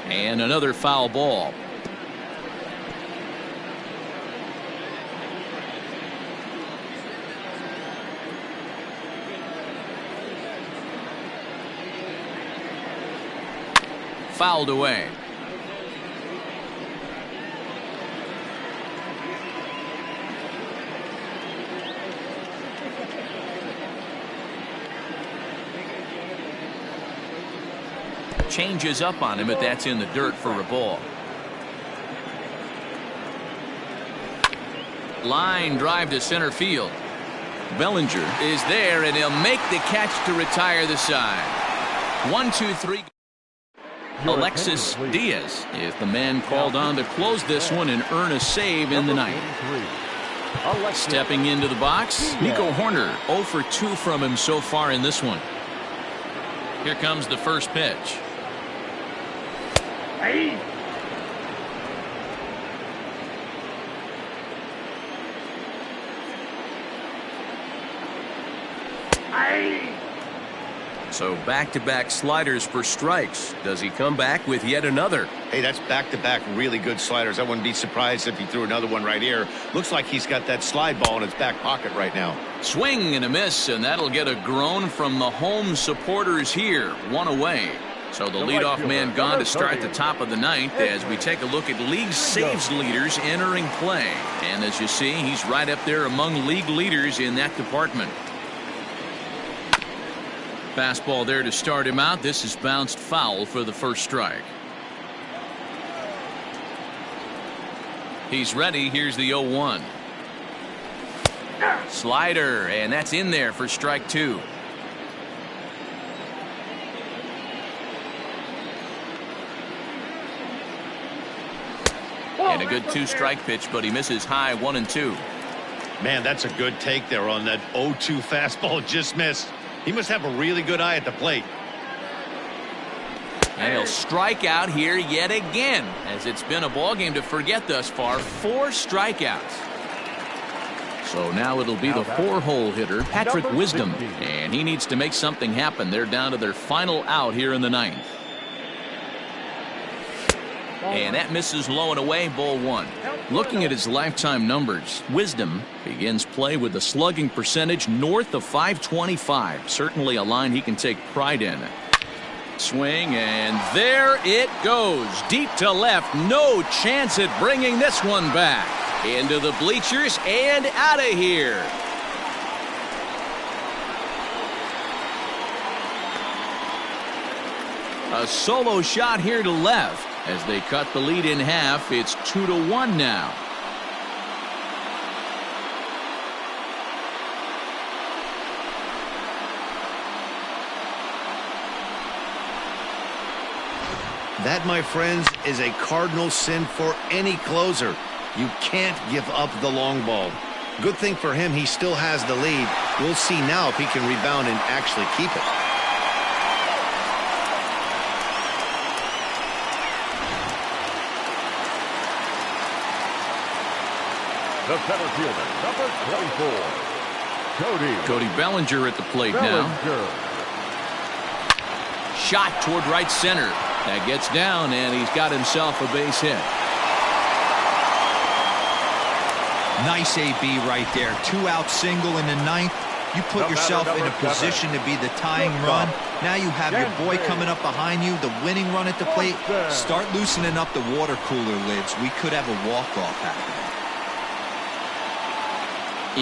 And another foul ball. Fouled away. Changes up on him, but that's in the dirt for a ball. Line drive to center field. Bellinger is there, and he'll make the catch to retire the side. 1-2-3. Alexis Diaz is the man called on to close this one and earn a save in the ninth. Stepping into the box, Nico Horner, 0 for 2 from him so far in this one. Here comes the first pitch. Hey. So back-to-back sliders for strikes. Does he come back with yet another? Hey, that's back-to-back really good sliders. I wouldn't be surprised if he threw another one right here. Looks like he's got that slide ball in his back pocket right now. Swing and a miss, and that'll get a groan from the home supporters here. 1 away. So the leadoff man gone to start the top of the ninth as we take a look at league saves leaders entering play. And as you see, he's right up there among league leaders in that department. Fastball there to start him out. This is bounced foul for the first strike. He's ready. Here's the 0-1. Slider, and that's in there for strike 2. And a good 2-strike pitch, but he misses high 1 and 2. Man, that's a good take there on that 0-2 fastball. Just missed. He must have a really good eye at the plate. And he'll strike out here yet again, as it's been a ball game to forget thus far. 4 strikeouts. So now it'll be the 4-hole hitter, Patrick Wisdom, and he needs to make something happen. They're down to their final out here in the ninth. And that misses low and away, ball 1. Looking at his lifetime numbers, Wisdom begins play with a slugging percentage north of .525. Certainly a line he can take pride in. Swing, and there it goes. Deep to left. No chance at bringing this one back. Into the bleachers and out of here. A solo shot here to left. As they cut the lead in half, it's 2-1 now. That, my friends, is a cardinal sin for any closer. You can't give up the long ball. Good thing for him, he still has the lead. We'll see now if he can rebound and actually keep it. The center fielder, number 24, Cody Bellinger at the plate now. Shot toward right center. That gets down, and he's got himself a base hit. Nice AB right there. 2-out single in the ninth. You put yourself in a position to be the tying run. Now you have your boy coming up behind you, the winning run at the plate. Start loosening up the water cooler lids. We could have a walk-off happening.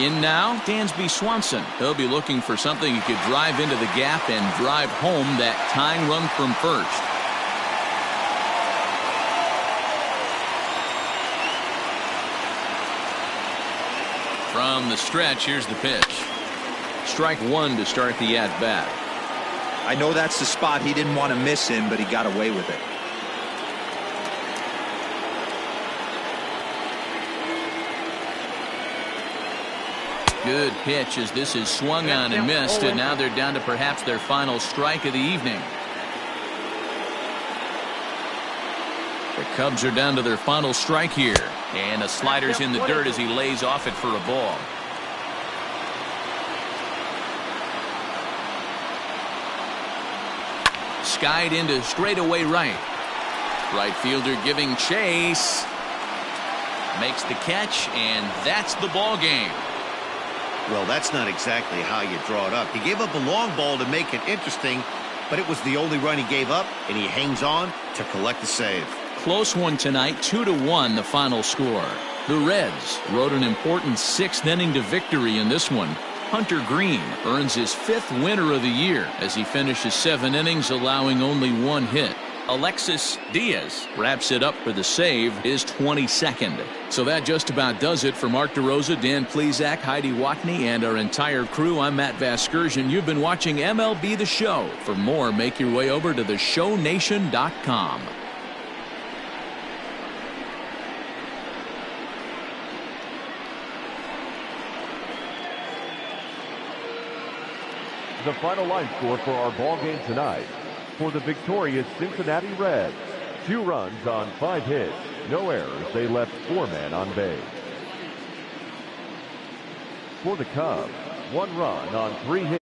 In now, Dansby Swanson. He'll be looking for something he could drive into the gap and drive home that tying run from first. From the stretch, here's the pitch. Strike one to start the at-bat. I know that's the spot he didn't want to miss in, but he got away with it. Good pitch as this is swung on and missed, and now they're down to perhaps their final strike of the evening. The Cubs are down to their final strike here, and a slider's in the dirt as he lays off it for a ball. Skied into straightaway right. Right fielder giving chase. Makes the catch, and that's the ball game. Well, that's not exactly how you draw it up. He gave up a long ball to make it interesting, but it was the only run he gave up, and he hangs on to collect the save. Close one tonight, 2-1 the final score. The Reds rode an important 6th inning to victory in this one. Hunter Greene earns his 5th winner of the year as he finishes 7 innings, allowing only 1 hit. Alexis Diaz wraps it up for the save, his 22nd. So that just about does it for Mark DeRosa, Dan Plesac, Heidi Watney, and our entire crew. I'm Matt Vasgersian. You've been watching MLB The Show. For more, make your way over to theshownation.com. The final line score for our ball game tonight. For the victorious Cincinnati Reds, 2 runs on 5 hits, no errors. They left 4 men on base. For the Cubs, 1 run on 3 hits.